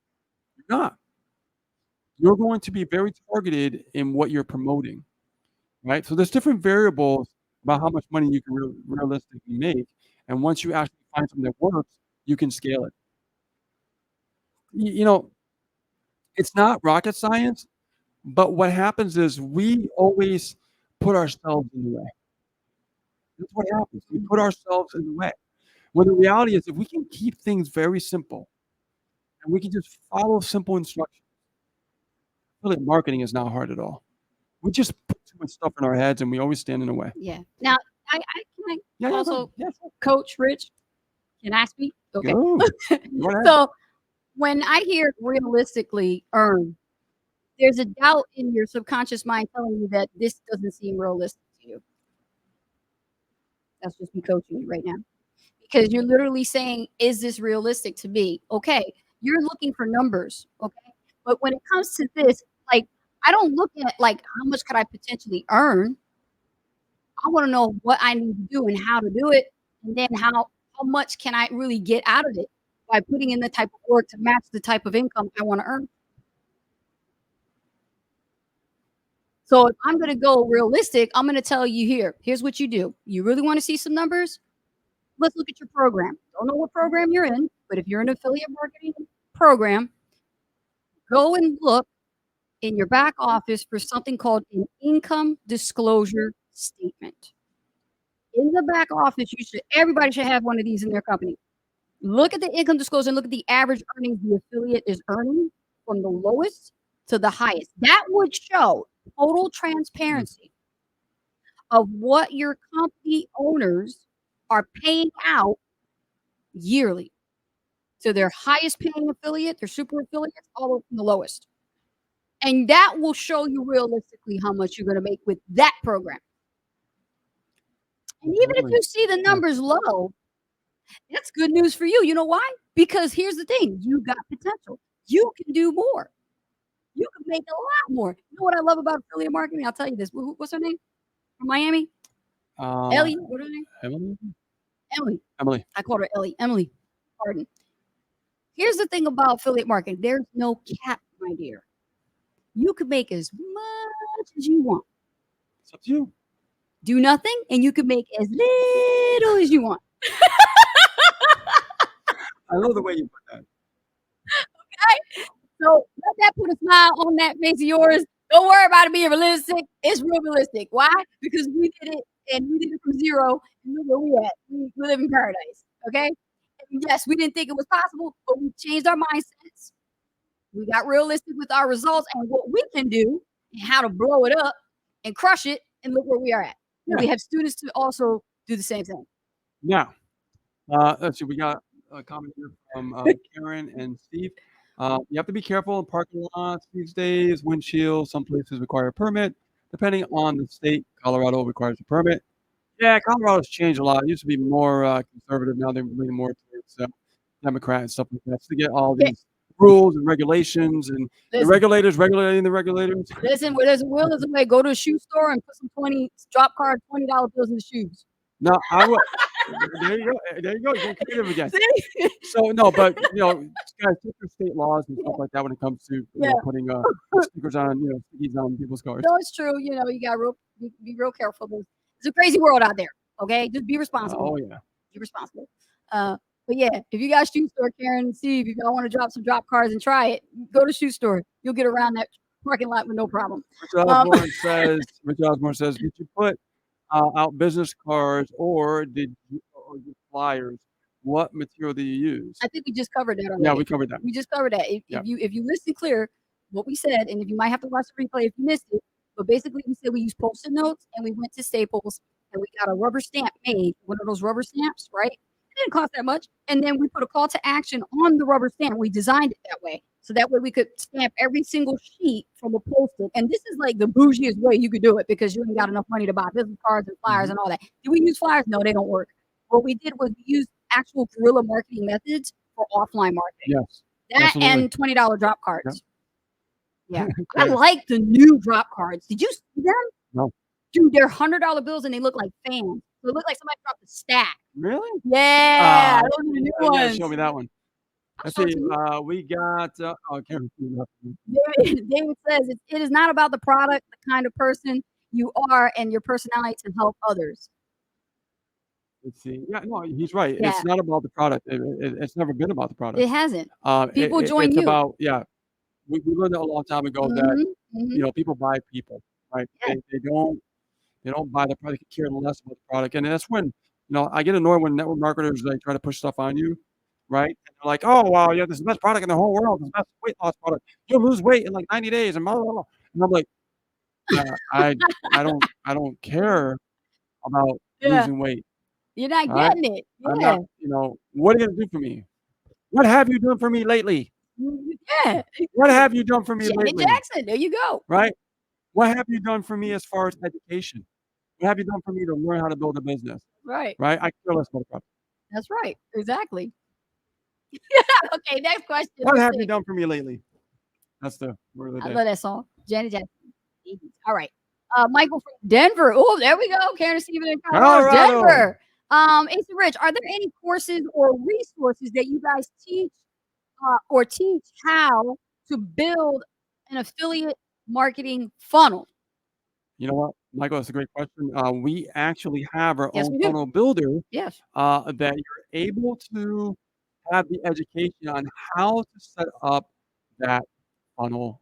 you're not. You're going to be very targeted in what you're promoting, right? So there's different variables about how much money you can realistically make, and once you actually find something that works, you can scale it. You know, it's not rocket science, but what happens is we always put ourselves in the way. That's what happens. We put ourselves in the way. When the reality is if we can keep things very simple and we can just follow simple instructions, affiliate marketing is not hard at all. We just put too much stuff in our heads and we always stand in the way. Yeah. Now, I can Yeah, I yeah, go ahead. also Yeah, sure. Coach Rich, can I speak? Okay. Go. Go ahead. So, when I hear realistically earn, there's a doubt in your subconscious mind telling you that this doesn't seem realistic to you. That's just me coaching you right now. Because you're literally saying, "Is this realistic to me?" Okay, you're looking for numbers, okay? But when it comes to this, like, I don't look at, like, how much could I potentially earn? I wanna know what I need to do and how to do it, and then how much can I really get out of it by putting in the type of work to match the type of income I wanna earn. So if I'm gonna go realistic, I'm gonna tell you here's what you do. You really wanna see some numbers? Let's look at your program. Don't know what program you're in, but if you're in an affiliate marketing program, go and look in your back office for something called an income disclosure statement. In the back office, everybody should have one of these in their company. Look at the income disclosure and look at the average earnings the affiliate is earning from the lowest to the highest. That would show total Mm, transparency of what your company owners are paying out yearly to their highest paying affiliate, their super affiliates, all the way from the lowest. And that will show you realistically how much you're going to make with that program. And even if absolutely. you see the Yeah. numbers low, that's good news for you. You know why? Because here's the thing, you got potential. You can do more. You can make a lot more. You know what I love about affiliate marketing? I'll tell you this. What's her name? From Miami? Uh, Ellie. What's her name? Emily? Emily. Emily. I called her Ellie. Emily. Pardon. Here's the thing about affiliate marketing. There's no cap, my dear. You can make as much as you want. It's up to you. Do nothing, and you can make as little as you want. I love the way you put that. Okay? So let that put a smile on that face of yours. Don't worry about it being realistic. It's real realistic. Why? Because we did it and we did it from zero and look where we at. We live in paradise. Okay? And yes, we didn't think it was possible, but we changed our mindsets. We got realistic with our results and what we can do and how to blow it up and crush it and look where we are at. And Yeah. we have students to also do the same thing. Now, let's see, we got a comment here from, Karen and Steve. You have to be careful in parking lots these days, windshields, some places require a permit. Depending on the state, Colorado requires a permit. Yeah, Colorado's changed a lot. It used to be more, conservative, now they're leaning more towards, Democrat and stuff like that to get all Yeah. these rules and regulations and the Listen, regulators regulating the regulators. listen, where there's a will, there's a way. Go to a shoe store and put some drop card $20 bills in the shoes. No, I would. There you go. There you go. You're getting creative again. See? So no, but guys, check your state laws and Yeah. stuff like that when it comes to Yeah. putting stickers on stickies on people's cars. No, it's true. You got be real careful. It's a crazy world out there. Okay, just be responsible. Oh yeah. Be responsible. But yeah, if you got shoe store, Karen and Steve, if y'all want to drop some drop cards and try it, go to shoe store. You'll get around that parking lot with no problem. Rich Osborne says, did you put out business cards or did you flyers? What material do you use? I think we just covered that already. Yeah, we covered that. We just covered that. If you listen clear, what we said, and if you might have to watch the replay if you missed it, but basically we said we used Post-it notes and we went to Staples and we got a rubber stamp made, one of those rubber stamps, right? It didn't cost that much. And then we put a call to action on the rubber stamp. We designed it that way. So that way we could stamp every single sheet from a Post-it. And this is like the bougiest way you could do it because you ain't got enough money to buy business cards and flyers and all that. Do we use flyers? No, they don't work. What we did was we used actual guerrilla marketing methods for offline marketing. Yes. That absolutely. and $20 drop cards. Yep. Yeah. I like the new drop cards. Did you see them? No. Dude, they're $100 bills and they look like fans. So it looked like somebody dropped a stack. Really? Yeah. Those are the new ones. Show me that one. Let's see. We got. Karen. David says it is not about the product, the kind of person you are, and your personality to help others. Let's see. Yeah, no, he's right. Yeah. It's not about the product. It's never been about the product. It hasn't. People join it's you. About we learned that a long time ago that people buy people, right? Yeah. They don't buy the product. They care less about the product, and that's when I get annoyed when network marketers try to push stuff on you, right? And they're like, oh wow, this is the best product in the whole world. This is the best weight loss product. You'll lose weight in like 90 days, and blah blah blah. And I'm like, I don't care about losing weight. You're not getting it. Yeah. I'm not, what are you gonna do for me? What have you done for me lately? Yeah. What have you done for me Janet lately? Jackson, there you go. Right? What have you done for me as far as education? What have you done for me to learn how to build a business? Right. Right? I care less about the product. That's right. Exactly. Okay, next question. What have you done for me lately? That's the word of the day. I love that song. Janet Jackson. All right. Michael from Denver. Oh, there we go. Karen, Steven, and Colorado. Denver. Ace and Rich, are there any courses or resources that you guys teach how to build an affiliate marketing funnel? You know what, Michael, that's a great question. We actually have our own we do. funnel builder Yes. that you're able to have the education on how to set up that funnel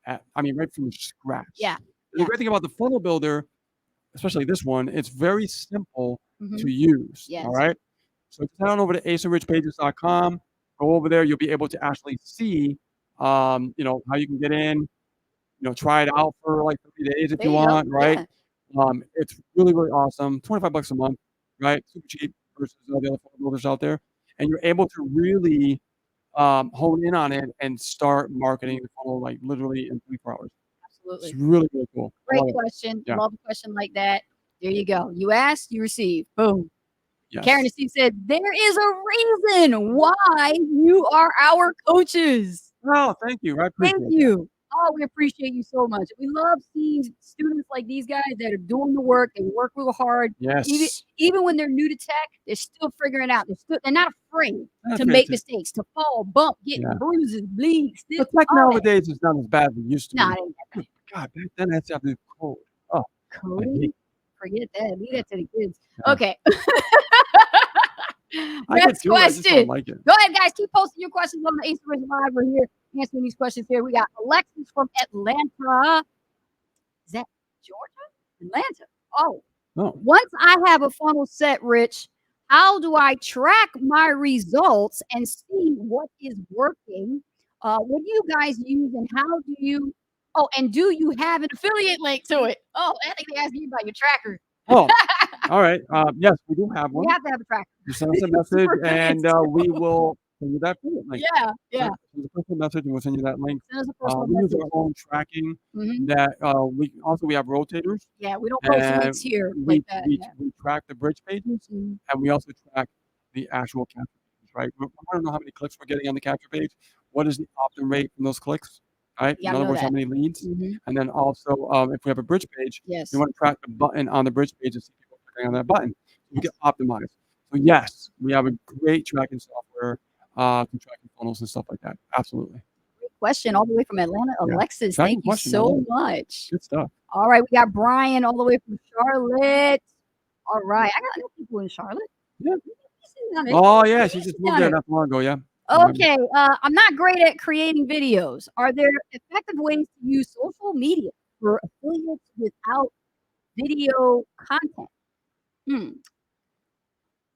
right from scratch. Yeah. The great thing about the funnel builder, especially this one, it's very simple Mhm. to use. Yes. All right. So head on over to aceandrichpages.com. Go over there. You'll be able to actually see, how you can get in, try it out for like 30 days if you want, right? Yeah. It's really, really awesome. $25 a month, right? Super cheap versus the other funnel builders out there. And you're able to really hone in on it and start marketing the funnel like literally in 24 hours. Absolutely. It's really, really cool. Great question. Yeah. Love a question like that. There you go. You asked, you receive. Boom. Yes. Karen and Steve said, there is a reason why you are our coaches. Oh, thank you. I appreciate Thank you. Oh, we appreciate you so much. We love seeing students like these guys that are doing the work. They work real hard. Yes. Even when they're new to tech, they're still figuring it out. They're not afraid to make mistakes, to fall, bump, get bruises, bleed. The tech nowadays is not as bad as it used to be. Nah, God, back then I had to have to do code. Oh, coding? Forget that. Leave that to the kids. Yeah. Okay. I Next could do it, I just don't question. like it. Go ahead, guys. Keep posting your questions on the Ace Rich Live. We're here answering these questions here. We got Alexis from Atlanta. Is that Georgia? Atlanta. Oh. Once I have a funnel set, Rich, how do I track my results and see what is working? What do you guys use and how do you and do you have an affiliate link to it? Oh, I think they asked you about your tracker. Oh, all right. Yes, we do have one. We have to have a tracker. You send us a message and we will send you that link. Yeah. Send us a personal message and we'll send you that link. Send us a personal we message. use our own tracking that we have rotators. Yeah, we don't post links here like that. We track the bridge pages and we also track the actual capture pages right? I don't know how many clicks we're getting on the capture page. What is the opt-in rate from those clicks, right? Yeah, In I other know words, how that. many leads? Mhm. And then also, if we have a bridge page, we Yes. want to track the button on the bridge page and see people clicking on that button. So we Yes. get optimized. So yes, we have a great tracking software for tracking funnels and stuff like that. Absolutely. Great question all the way from Atlanta. Yeah. Alexis, thank Tracking you question. I love so it. much. Good stuff. All right, we got Brian all the way from Charlotte. All right, I know people in Charlotte. Yeah. She's down there. Oh, yeah. She She's just moved down there there. not too long ago. Yeah. I remember. Okay, I'm not great at creating videos. Are there effective ways to use social media for affiliates without video content? Hmm.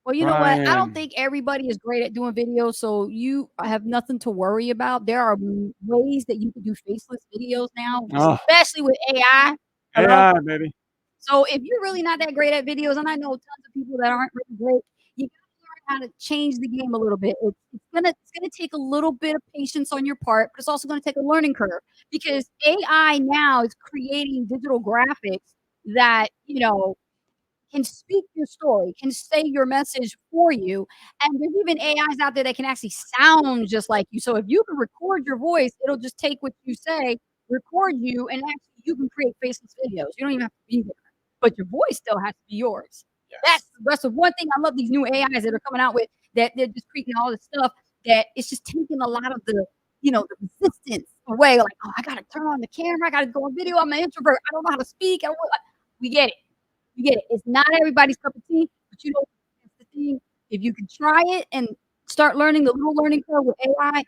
Well, you know what? I don't Brian. think everybody is great at doing videos, so you have nothing to worry about. There are ways that you can do faceless videos now, Oh, especially with AI. Hello? AI, baby. So if you're really not that great at videos, and I know tons of people that aren't really great, you gotta learn how to change the game a little bit. It's gonna take a little bit of patience on your part, but it's also gonna take a learning curve because AI now is creating digital graphics that can speak your story, can say your message for you. And there's even AIs out there that can actually sound just like you. So if you can record your voice, it'll just take what you say, record you, and actually you can create faceless videos. You don't even have to be there, but your voice still has to be yours. Yes. That's the one thing I love these new AIs that are coming out with that they're just creating all this stuff that it's just taking a lot of the resistance away. Like, oh, I gotta turn on the camera, I gotta go on video. I'm an introvert. I don't know how to speak. We get it. You get it. It's not everybody's cup of tea, but that's the thing. If you can try it and start learning the little learning curve with AI,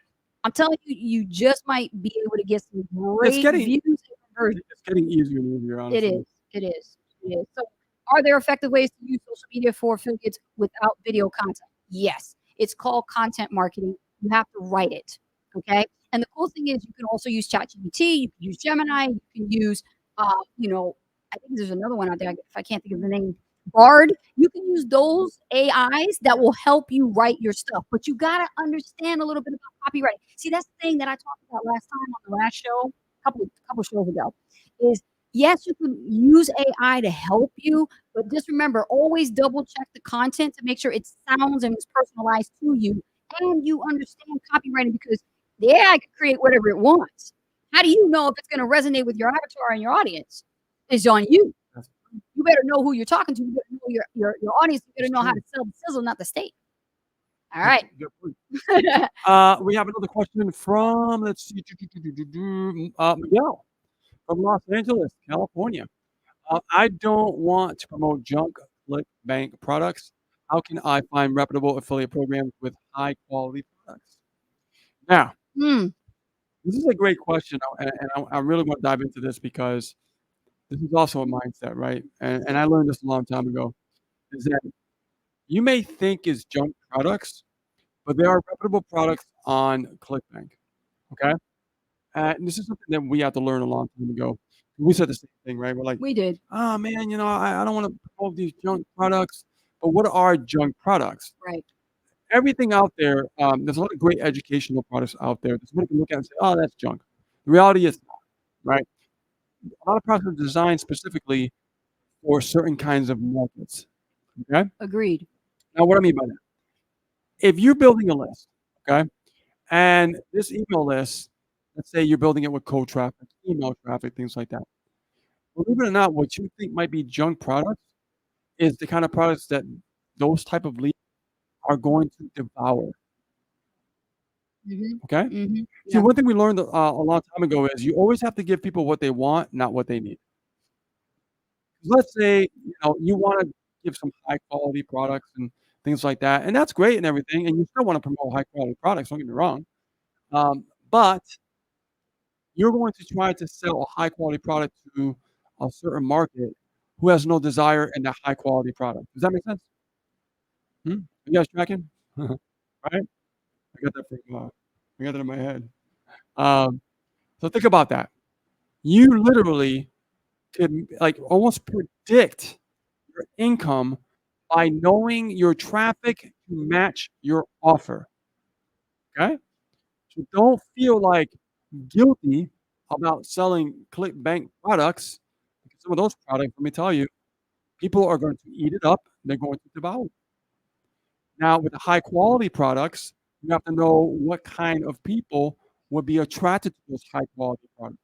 I'm telling you, you just might be able to get some It's great getting views and conversions. it's getting easier and easier, It is. honestly. It is. It is. So, are there effective ways to use social media for affiliates without video content? Yes. It's called content marketing. You have to write it. Okay. And the cool thing is, you can also use ChatGPT. You can use Gemini. You can use, I think there's another one out there. If I can't think of the name, Bard. You can use those AIs that will help you write your stuff, but you got to understand a little bit about copyright. See, that's the thing that I talked about last time on the last show, couple shows ago, is yes, you can use AI to help you, but just remember, always double check the content to make sure it sounds and is personalized to you, and you understand copywriting because the AI can create whatever it wants. How do you know if it's going to resonate with your avatar and your audience? It's on you. That's You better know who you're talking to. You better know your audience. You better that's know how to true. sell the sizzle, not the steak. All Good right. good point. We have another question from, let's see, Miguel from Los Angeles, California. I don't want to promote junk ClickBank products. How can I find reputable affiliate programs with high quality products? Now, Mm, this is a great question, and I really want to dive into this because this is also a mindset, right? And I learned this a long time ago, is that you may think is junk products, but there are reputable products on ClickBank, okay? And this is something that we had to learn a long time ago. We said the same thing, right? We're like, we did. "Oh, man, I don't wanna promote these junk products." But what are junk products? Right. Everything out there, there's a lot of great educational products out there that somebody can look at and say, "Oh, that's junk." The reality is not, right? A lot of products are designed specifically for certain kinds of markets, okay? Agreed. Now what I mean by that, if you're building a list, okay, and this email list, let's say you're building it with cold traffic, email traffic, things like that. Believe it or not, what you think might be junk products is the kind of products that those type of leads are going to devour, Mhm. okay? Mhm. See, Yeah. one thing we learned, a long time ago is you always have to give people what they want, not what they need. Let's say, you wanna give some high quality products and things like that, and that's great and everything, and you still wanna promote high quality products, don't get me wrong, but you're going to try to sell a high quality product to a certain market who has no desire in that high quality product. Does that make sense? Hmm? You guys tracking? Right? I got that from, I got that in my head. Um, so think about that. You literally could, like, almost predict your income by knowing your traffic to match your offer, okay? So don't feel, like, guilty about selling ClickBank products, because some of those products, let me tell you, people are going to eat it up, they're going to devour it. Now, with the high quality products, you have to know what kind of people would be attracted to those high quality products,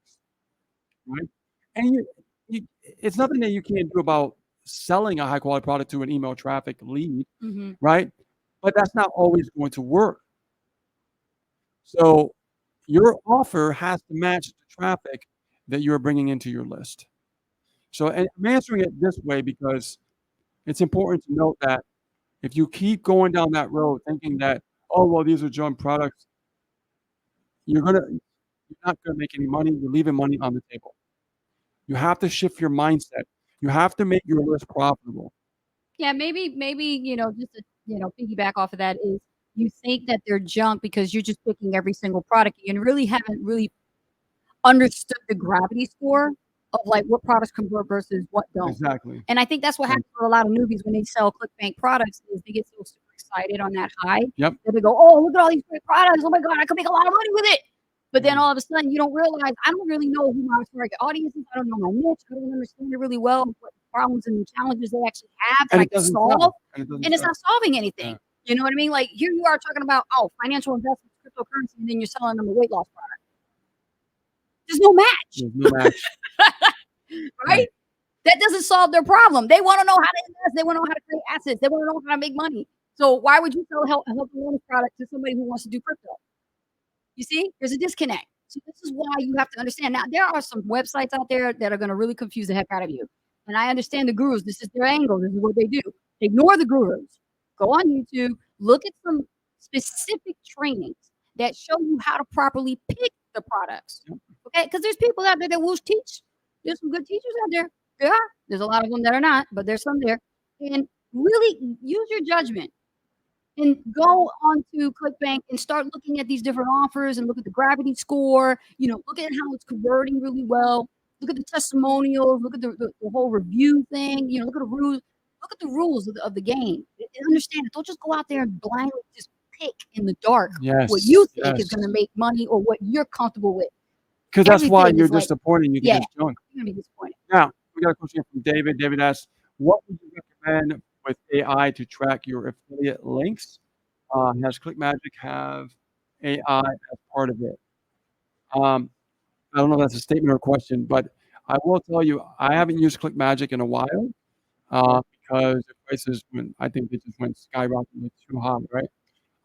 right? And it's nothing that you can't do about selling a high quality product to an email traffic lead, Mhm. right? But that's not always going to work. So your offer has to match the traffic that you're bringing into your list. So, and I'm answering it this way because it's important to note that if you keep going down that road thinking that, oh, well, these are junk products, you're not gonna make any money. You're leaving money on the table. You have to shift your mindset. You have to make your list profitable. Yeah, maybe, just to, piggyback off of that is you think that they're junk because you're just picking every single product and really haven't really understood the gravity score of, like, what products convert versus what don't. Exactly. And I think that's what Right. happens with a lot of newbies when they sell ClickBank products is they get so super excited on that high Yep. that they go, "Oh, look at all these great products. Oh my god, I could make a lot of money with it." But then Mm. all of a sudden, you don't realize I don't really know who my target audience is. I don't know my niche. I don't understand it really well, what problems and challenges they actually have that And I it can doesn't solve, sell. And it doesn't and it's sell. not solving Yeah. anything. You know what I mean? Like, here you are talking about, oh, financial investments, cryptocurrency, and then you're selling them a weight loss product. There's no match, There's no match. Yeah. right? That doesn't solve their problem. They wanna know how to invest. They wanna know how to create assets. They wanna know how to make money. So why would you sell a health and wellness product to somebody who wants to do crypto? You see? There's a disconnect. So this is why you have to understand. Now, there are some websites out there that are gonna really confuse the heck out of you. And I understand the gurus. This is their angle. This is what they do. Ignore the gurus. Go on YouTube, look at some specific trainings that show you how to properly pick the products. Yep. Okay? Because there's people out there that will teach. There's some good teachers out there. There are. There's a lot of them that are not, but there's some there. And really use your judgment and go onto ClickBank and start looking at these different offers and look at the gravity score. Look at how it's converting really well. Look at the testimonials. Look at the whole review thing. Look at the rules. Look at the rules of the game. And understand it. Don't just go out there and blindly just pick in the dark what Yes. you think is Yes. going to make money or what you're comfortable with. Because that's why Everything you're is like, disappointed. You think yeah, it's junk. you're going to be disappointed. Now, we got a question from David. David asks, what would you recommend with AI to track your affiliate links? Has ClickMagic have AI as part of it? Um, I don't know if that's a statement or a question, but I will tell you, I haven't used ClickMagic in a while because the prices went, I think they just went skyrocketing too high, right?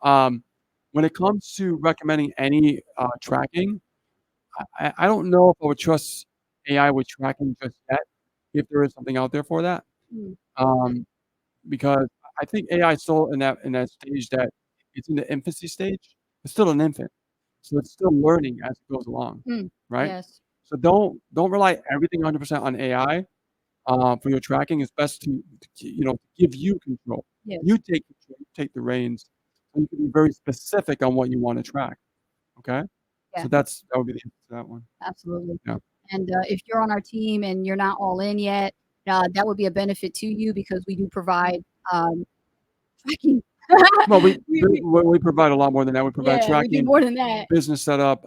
Um, when it comes to recommending any tracking, I don't know if I would trust AI with tracking just yet, if there is something out there for that. Mm, Um, because I think AI is still in that stage that it's in the infancy stage. It's still an infant, so it's still learning as it goes along, mm, right? yes. So don't rely everything 100% on AI for your tracking. It's best to give you control. Yes. You take control, you take the reins, so you can be very specific on what you want to track. Okay, Yeah. so that would be the answer to that one. Absolutely. Yeah. And if you're on our team and you're not all in yet, that would be a benefit to you because we do provide tracking. Well, we we provide a lot more than that. We provide yeah, we do tracking, more than that. business setup,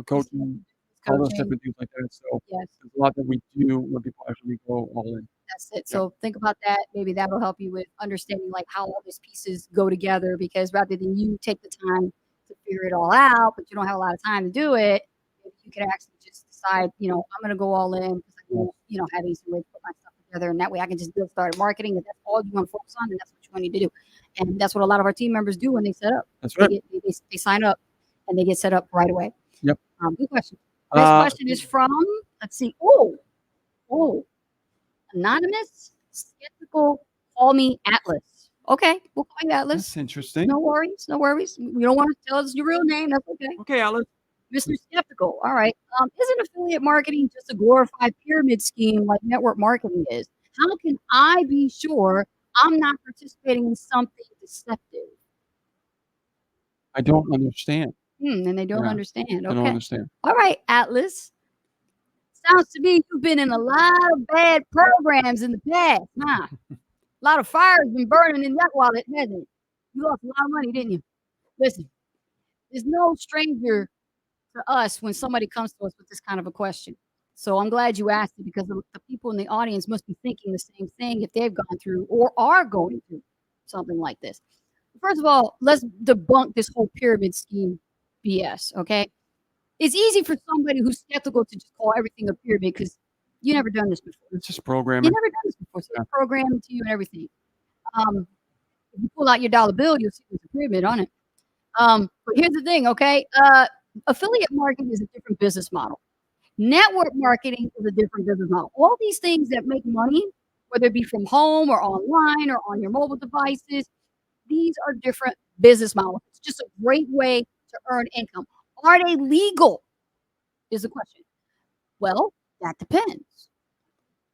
coaching, all those Coaching. different things like that. So Yes, there's a lot that we do when people actually go all in. that's it. Yeah, So think about that. Maybe that'll help you with understanding like how all these pieces go together because rather than you take the time to figure it all out, but you don't have a lot of time to do it, maybe you can actually just decide, I'm gonna go all in because I won't, have easy way to put my stuff together and that way I can just build start marketing and that's all you want to focus on and that's what you want to do. And that's what a lot of our team members do when they set up. that's right. They sign up and they get set up right away. Yep. Good question. Next question is from, let's see. Oh, anonymous, skeptical, call me Atlas. Okay, we'll call you Atlas. That's interesting. No worries, no worries. You don't want to tell us your real name. That's okay. Okay, Alice. Mr. Skeptical. All right. Isn't affiliate marketing just a glorified pyramid scheme like network marketing is? How can I be sure I'm not participating in something deceptive? I don't understand. And they don't Yeah, understand. I don't Okay. understand. All right, Atlas. Sounds to me you've been in a lot of bad programs in the past, huh? A lot of fires been burning in that wallet, hasn't it? You lost a lot of money, didn't you? Listen, there's no stranger to us when somebody comes to us with this kind of a question. So I'm glad you asked it because the people in the audience must be thinking the same thing if they've gone through or are going through something like this. first of all, let's debunk this whole pyramid scheme BS, okay? It's easy for somebody who's skeptical to just call everything a pyramid because you never done this before. It's just You programming. never done this before, so Yeah. it's programmed to you and everything. If you pull out your dollar bill, you'll see there's a pyramid on it. But here's the thing, okay? Affiliate marketing is a different business model. Network marketing is a different business model. All these things that make money, whether it be from home or online or on your mobile devices, these are different business models. It's just a great way to earn income. Are they legal? Is the question. Well, that depends.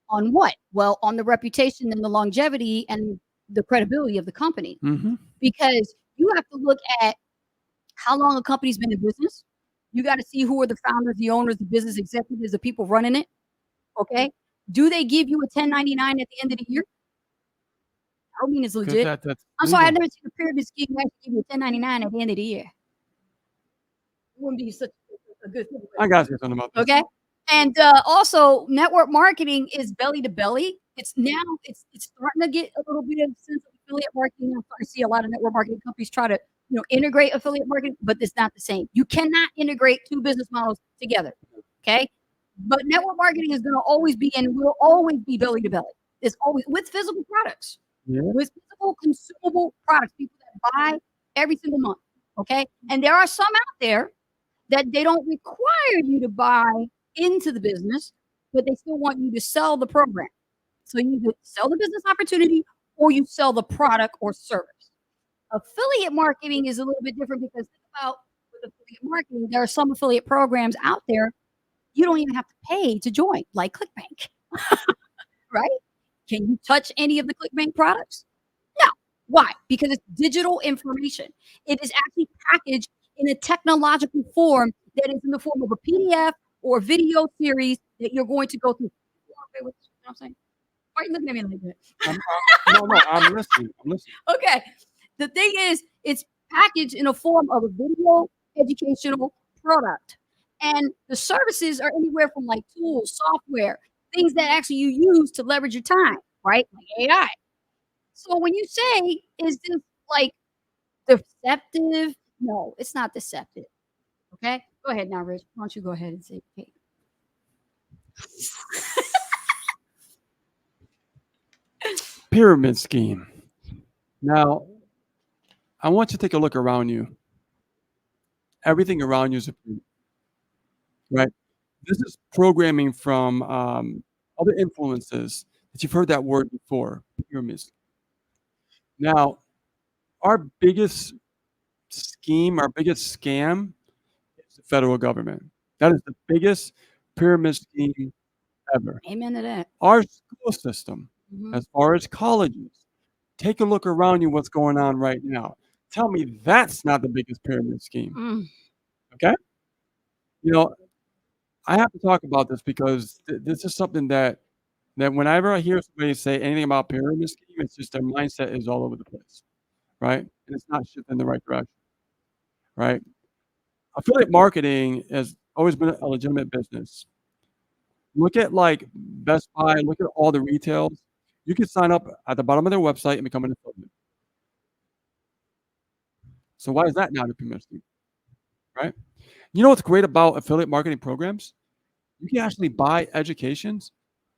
On what? Well, on the reputation and the longevity and the credibility of the company. Mhm. Because you have to look at how long a company's been in business. You got to see who are the founders, the owners, the business executives, the people running it. Okay. Do they give you a 1099 at the end of the year? I don't mean it's 'Cause legit. that's I'm sorry, I've legal. never seen a pyramid scheme that actually give you a 1099 at the end of the year. It wouldn't be such a good thing. I gotta say something about this. Okay. And also, network marketing is belly to belly. It's now it's starting to get a little bit of sense of affiliate marketing. I'm starting to see a lot of network marketing companies try to integrate affiliate marketing, but it's not the same. You cannot integrate two business models together. Okay. But network marketing is going to always be and will always be belly to belly. It's always with physical products, Yeah. with physical consumable products, people that buy every single month. Okay. And there are some out there that they don't require you to buy into the business, but they still want you to sell the program. So you either sell the business opportunity or you sell the product or service. Affiliate marketing is a little bit different because think about with affiliate marketing, there are some affiliate programs out there you don't even have to pay to join, like ClickBank, right? Can you touch any of the ClickBank products? No. Why? Because it's digital information. It is actually packaged in a technological form that is in the form of a PDF or a video series that you're going to go through. Okay, what I'm saying? Why are you looking at me like that? No, I'm listening. I'm listening. Okay. The thing is, it's packaged in a form of a video educational product. And the services are anywhere from like tools, software, things that actually you use to leverage your time, right? Like AI. So when you say, is this like deceptive? No, it's not deceptive. Okay. Go ahead now, Rich. Why don't you go ahead and say, okay. Pyramid scheme. Now, I want you to take a look around you. Everything around you is a pyramid, right? This is programming from other influences that you've heard that word before, pyramids. Now, our biggest scheme, our biggest scam is the federal government. That is the biggest pyramid scheme ever. Amen to that. Our school system, Mhm. as far as colleges, take a look around you what's going on right now. Tell me that's not the biggest pyramid scheme, Mm. okay? You know, I have to talk about this because this is something that whenever I hear somebody say anything about pyramid scheme, it's just their mindset is all over the place, right? And it's not shifting in the right direction, right? Affiliate marketing has always been a legitimate business. Look at, like, Best Buy, look at all the retails. You can sign up at the bottom of their website and become an affiliate. So why is that not a pyramid scheme, right? You know what's great about affiliate marketing programs? You can actually buy education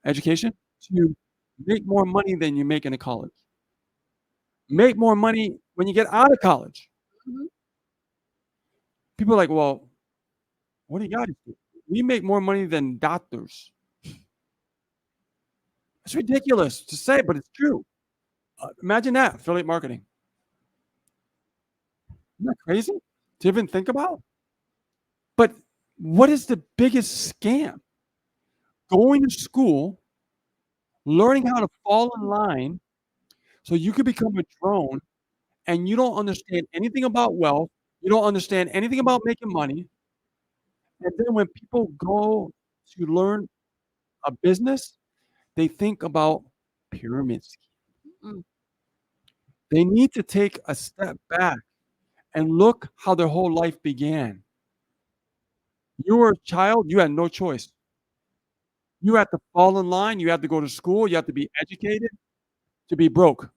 to make more money than you make in a college. Make more money when you get out of college. Mhm. People are like, "Well, what do you got to do?" We make more money than doctors. It's ridiculous to say, but it's true. Imagine that, affiliate marketing. Isn't that crazy to even think about? But what is the biggest scam? Going to school, learning how to fall in line so you can become a drone, and you don't understand anything about wealth, you don't understand anything about making money, and then when people go to learn a business, they think about pyramid scheme. Mm. They need to take a step back and look how their whole life began. You were a child, you had no choice. You had to fall in line, you had to go to school, you had to be educated to be broke.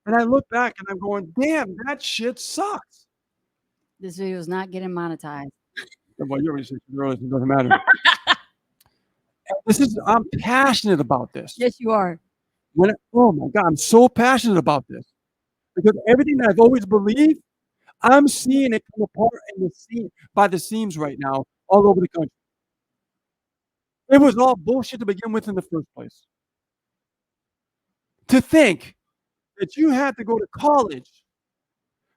And I look back and I'm going, damn, that shit sucks. This video is not getting monetized. Well, you already said it doesn't matter. I'm passionate about this. Yes, you are. Oh my God, I'm so passionate about this because everything that I've always believed, I'm seeing it come apart by the seams right now all over the country. It was all bullshit to begin with in the first place. To think that you had to go to college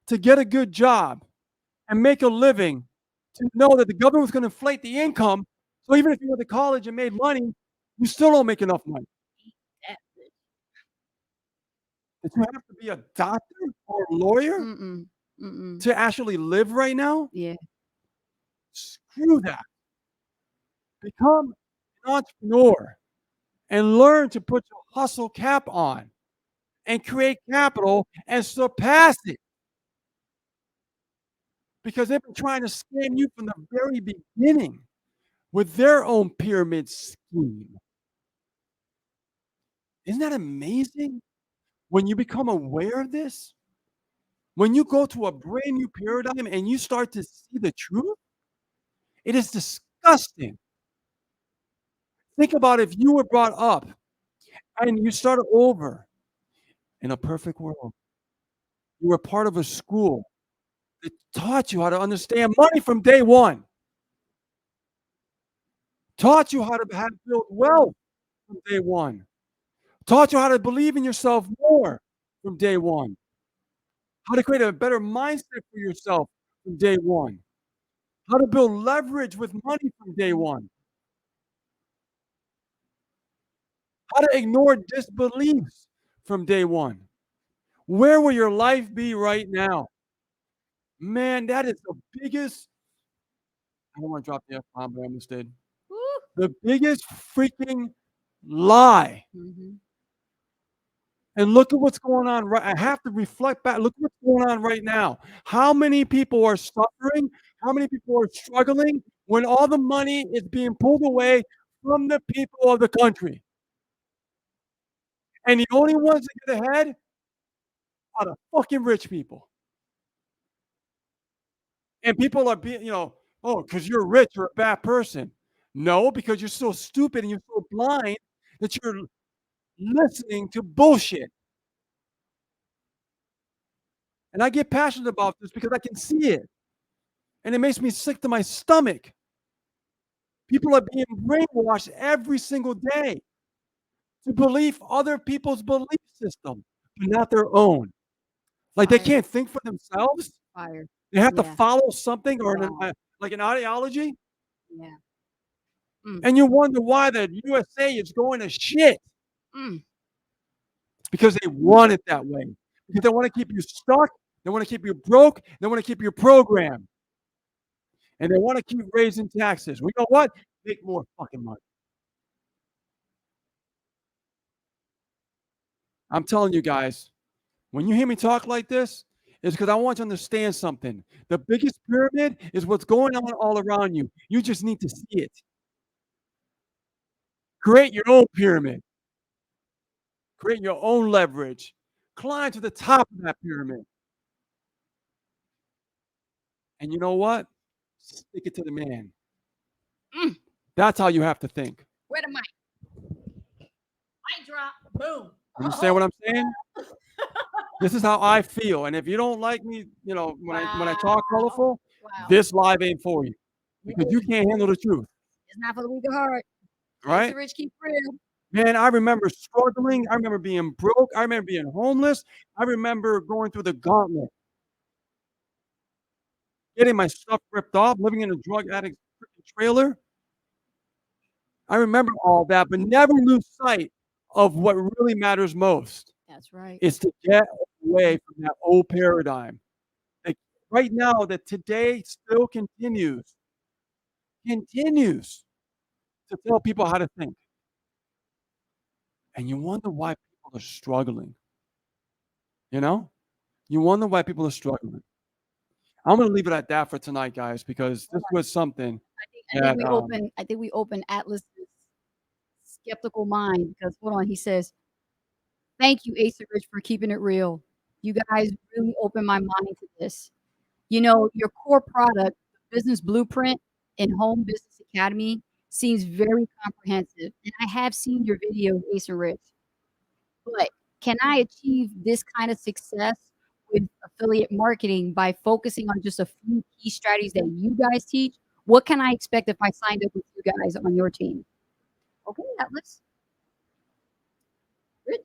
to get a good job and make a living, to know that the government was going to inflate the income. So even if you went to college and made money, you still don't make enough money. That you have to be a doctor or a lawyer Mm-mm. Mm-mm. to actually live right now? Yeah. Screw that. Become an entrepreneur and learn to put your hustle cap on and create capital and surpass it. Because they've been trying to scam you from the very beginning with their own pyramid scheme. Isn't that amazing? When you become aware of this, when you go to a brand new paradigm and you start to see the truth, it is disgusting. Think about if you were brought up and you started over in a perfect world. You were part of a school that taught you how to understand money from day one, taught you how to build wealth from day one, taught you how to believe in yourself more from day one, how to create a better mindset for yourself from day one, how to build leverage with money from day one, how to ignore disbeliefs from day one. Where will your life be right now? Man, that is the biggest. I don't want to drop the F bomb, but I almost did. Woo. The biggest freaking lie. Mm-hmm. And look at what's going on. Right, I have to reflect back. Look what's going on right now. How many people are suffering? How many people are struggling when all the money is being pulled away from the people of the country? And the only ones that get ahead are the fucking rich people. And people are being, oh, because you're rich, you're a bad person. No, because you're so stupid and you're so blind that you're listening to bullshit. And I get passionate about this because I can see it. And it makes me sick to my stomach. People are being brainwashed every single day to believe other people's belief system, but not their own. Like they Fire. can't think for themselves. Fire. They have to Yeah. follow something or Wow. like an ideology. Yeah. Mm. And you wonder why the USA is going to shit Mm. because they want it that way. Because they want to keep you stuck. They want to keep you broke. They want to keep you programmed. And they want to keep raising taxes. We know what? Make more fucking money. I'm telling you guys, when you hear me talk like this, it's because I want you to understand something. The biggest pyramid is what's going on all around you. You just need to see it. Create your own pyramid. Create your own leverage. Climb to the top of that pyramid. And you know what? Stick it to the man. Mm. That's how you have to think. Where the mic? Mic drop. Boom. You understand what I'm saying? This is how I feel. And if you don't like me, when I talk colorful, Wow. this live ain't for you. Because you can't handle the truth. It's not for the weak of heart. Right? The rich keep real. Man, I remember struggling. I remember being broke. I remember being homeless. I remember going through the gauntlet, getting my stuff ripped off, living in a drug addict trailer. I remember all that, but never lose sight of what really matters most. That's right. Is to get away from that old paradigm. Like right now, that today still continues to tell people how to think. And you wonder why people are struggling. You know? You wonder why people are struggling. I'm gonna leave it at that for tonight, guys, because this was something I think that, I think we open Atlas's skeptical mind because hold on, he says, "Thank you, Ace of Rich, for keeping it real. You guys really opened my mind to this. You know, your core product, Business Blueprint and Home Business Academy, seems very comprehensive. And I have seen your video, Ace and Rich. But can I achieve this kind of success with affiliate marketing by focusing on just a few key strategies that you guys teach? What can I expect if I signed up with you guys on your team? Okay, Atlas, Rich.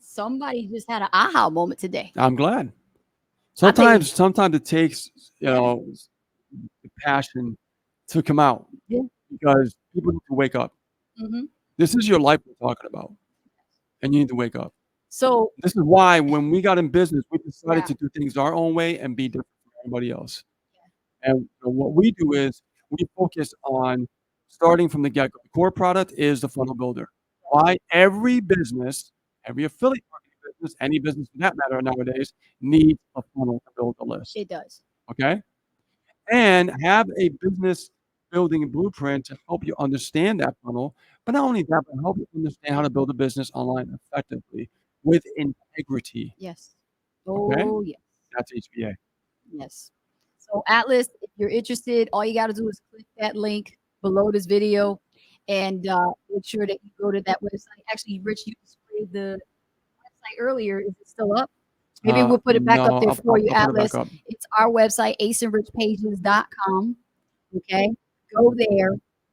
Somebody just had an aha moment today. I'm glad. I think, Sometimes it takes, the passion to come out yeah. because people need to wake up. Hmm. This is your life we're talking about, and you need to wake up. So, This is why when we got in business, we decided yeah, to do things our own way and be different from everybody else. yeah, And what we do is we focus on starting from the get-go. The core product is the funnel builder. Why? Every business, every affiliate marketing business, any business for that matter nowadays, needs a funnel to build a list. it does. Okay? And have a business building blueprint to help you understand that funnel. But not only that, but help you understand how to build a business online effectively with integrity. Yes. Okay? Oh, yes. That's HBA. Yes. So, Atlas, if you're interested, all you got to do is click that link below this video and make sure that you go to that website. Actually, Rich, you displayed the website earlier. Is it still up? Maybe we'll put it back up No, there for you, I'll put it back Atlas. up. It's our website, aceandrichpages.com. Okay. Go there.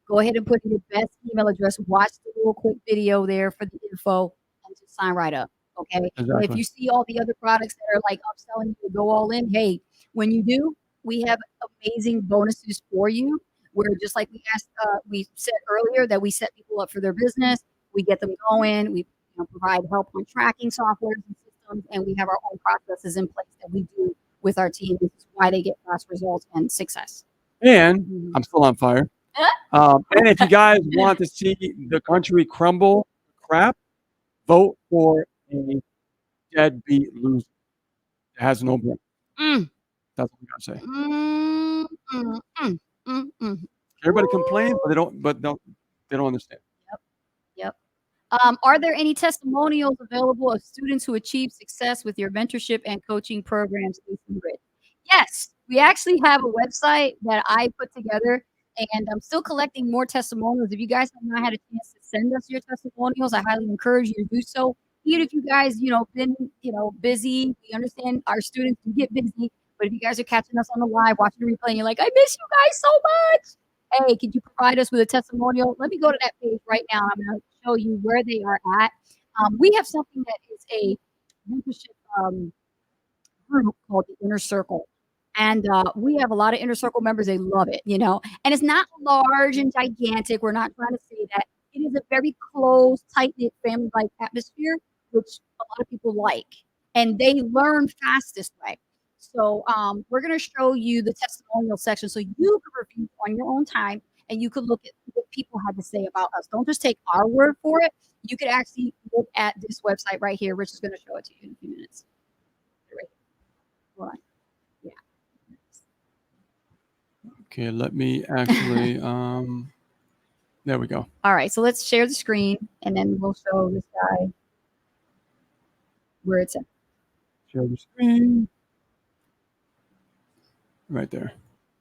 Go ahead and put in your best email address. Watch the little quick video there for the info and just sign right up. Okay. And if Exactly. you see all the other products that are like upselling you to go all in, hey, when you do, we have amazing bonuses for you. Where just like we said earlier, that we set people up for their business, we get them going, we provide help on tracking softwares and systems, and we have our own processes in place that we do with our team. This is why they get fast results and success. And Mhm. I'm still on fire. And if you guys want to see the country crumble crap, vote for a deadbeat loser that has no brain. Mm, That's what I gotta say. mm, mm, mm, mm. Everybody complains, Woo! but they don't understand. Yep, yep. Are there any testimonials available of students who achieved success with your mentorship and coaching programs, Ace and Grit? Yes, we actually have a website that I put together, and I'm still collecting more testimonials. If you guys have not had a chance to send us your testimonials, I highly encourage you to do so. Even if you guys, been, busy, we understand our students do get busy, but if you guys are catching us on the live, watching the replay, and you're like, I miss you guys so much. Hey, could you provide us with a testimonial? Let me go to that page right now. I'm going to show you where they are at. We have something that is a mentorship group called the Inner Circle. And we have a lot of Inner Circle members. They love it, And it's not large and gigantic. We're not trying to say that. It is a very close, tight knit family like atmosphere, which a lot of people like. And they learn fast this way. So we're going to show you the testimonial section so you can review on your own time and you could look at what people had to say about us. Don't just take our word for it. You could actually look at this website right here. Rich is going to show it to you in a few minutes. Right. Hold on. Yeah. Okay, let me actually there we go. All right, so let's share the screen and then we'll show this guy where it's at. Share the screen. Right there.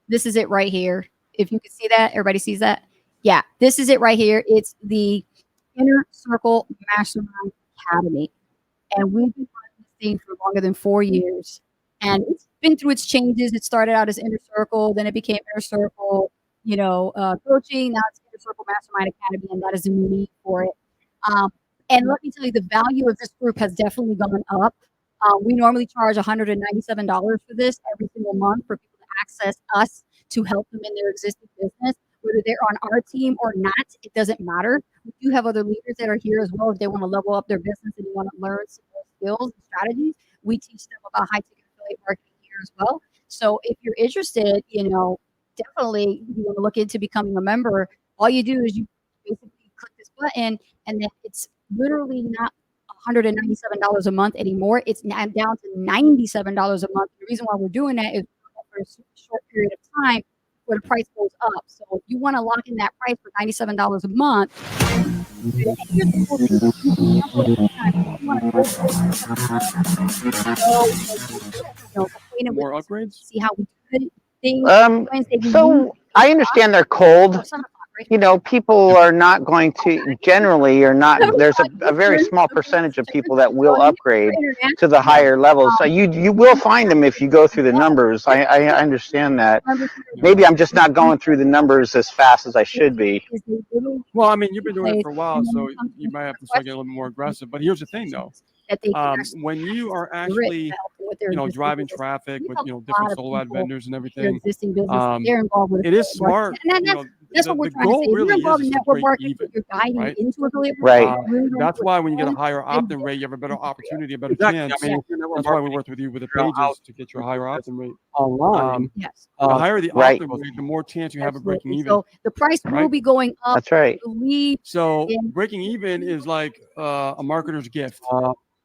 This is it right here. If you can see that, everybody sees that? Yeah, this is it right here. It's the Inner Circle Mastermind Academy. And we've been running this thing for longer than 4 years. And it's been through its changes. It started out as Inner Circle, then it became Inner Circle, coaching. Now it's Inner Circle Mastermind Academy, and that is the new name for it. And let me tell you, the value of this group has definitely gone up. We normally charge $197 for this every single month for people to access us to help them in their existing business. Whether they're on our team or not, it doesn't matter. We do have other leaders that are here as well if they want to level up their business and they want to learn some more skills and strategies. We teach them about high ticket affiliate marketing here as well. So if you're interested, definitely you want to look into becoming a member. All you do is you basically click this button, and then it's literally not $197 a month anymore. It's now down to $97 a month. The reason why we're doing that is for a short period of time where the price goes up. So if you want to lock in that price for $97 a month, here's the cool thing. You can cancel it anytime. If you want to go for it, you have to go complaining with More us, upgrades? see how we do things. Wednesday, we use So I understand they're cold. 7 o'clock, right? You know, people are not going to generally are not. 7 There's o'clock a very Eastern, small okay, percentage of Central people that Time will Zone, for upgrade to the international. higher levels. So you will find them if you go through the numbers. I understand that. Maybe I'm just not going through the numbers as fast as I should be. Well, I mean, you've been doing it for a while, And then so it comes you into might have the to start getting a question little more aggressive. But here's the thing, though. that they can actually When you are the rich actually, to help them with their existing driving business. traffic We with, help a different lot of solo ad people vendors and with their everything, existing business. um, They're involved with it is affiliate marketing. smart. And that's what we're The trying to say. goal If you're really involved is in to network break marketing, even, you're guiding right? into affiliate Right. marketing, really don't That's do it why when you get a alone, higher then opt-in rate, you have a better opportunity, a better Exactly. chance. I mean, That's why we worked with you with the pages to get your higher opt-in rate. online. Yes. The higher the Right. opt-in rate, the more chance you have of breaking Absolutely. even, So the price will right? be going up. That's right. I believe So in breaking even is like a marketer's gift,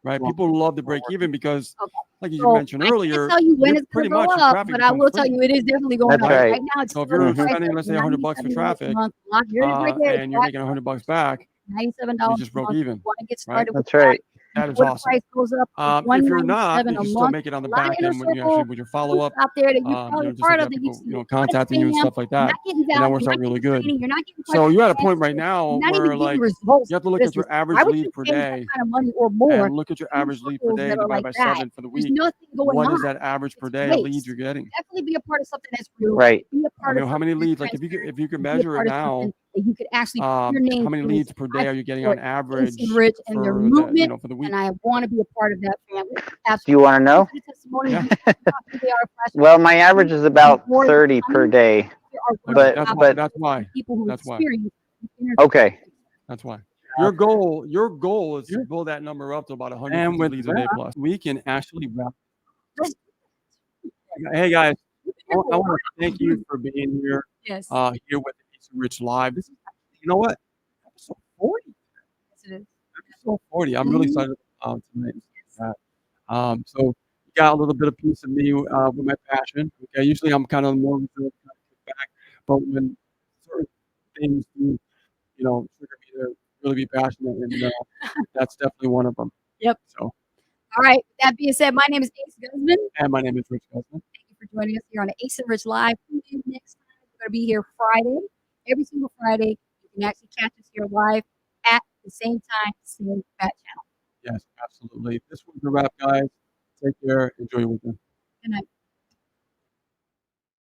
right? People love to break even because, okay. like you So mentioned I can't earlier, tell you when you're it's pretty gonna much go your up, traffic but I becomes will tell free, you it is definitely going That's up. right? right. Right now it's So if still at you're the price spending, of let's say, $100 for $97 a traffic, month. Here it is right there. and you're making $100 back, $97 you a just broke month. If even, you want to get right? started with That's that right. That is before the awesome. price goes up to If you're not, 197 you a can still month. make it on the A lot of back inner end when you circle actually with your follow-up, out there that you're probably just part like you of have that you people, see a lot of contacting you and spam. stuff like You're that, not getting and that value. works You're out not really getting good. training. You're not getting So you're at a questions point right answered. now You're not where, even getting like, results you have to from look at business. your Why average would lead you per pay that day kind of money or more and look at your in average lead per circles day that are divided like by that? 7 for the There's week. nothing going What on. is that average per It's day of leads you're waste. getting? Definitely be a part of something that's real. Right. Be a I part of mean, how something many that's leads? Like, transparent. if you can And be a measure it part of now, something that you could actually put your name how many to and leads say, per I day are you getting on support Instant average Rich and their for the, movement, for the and week? I want to be a part of that family. Do you Absolutely. want to know? For the testimonies, Yeah. we talk about who they are, Well, my average is about more than 30 per money. day. There are Okay, words But that's out why. but there That's why. for people who That's why. experience internet. okay. That's why. Your goal is to build that number up to about And 150 with leads a day plus. we can actually wrap. Hey guys, I I want to thank you for being here. Yes. Here with Ace and Rich Live. This is, you know what? Episode 40. Yes, it is. Episode 40. I'm really excited tonight. So you got a little bit of piece of me with my passion. Okay, usually I'm kind of more reserved, kind of kick back, but when certain things do, trigger me to really be passionate, and that's definitely one of them. Yep. So, All right. With that being said, my name is Ace Guzman. and my name is Rich Guzman. Thank you for joining us here on the Ace and Rich Live. Tune in next time. We're going to be here Friday, every single Friday. You can actually catch us here live at the same time, same bat channel. Yes, absolutely. This was the wrap, guys. Take care. Enjoy your weekend. Good night.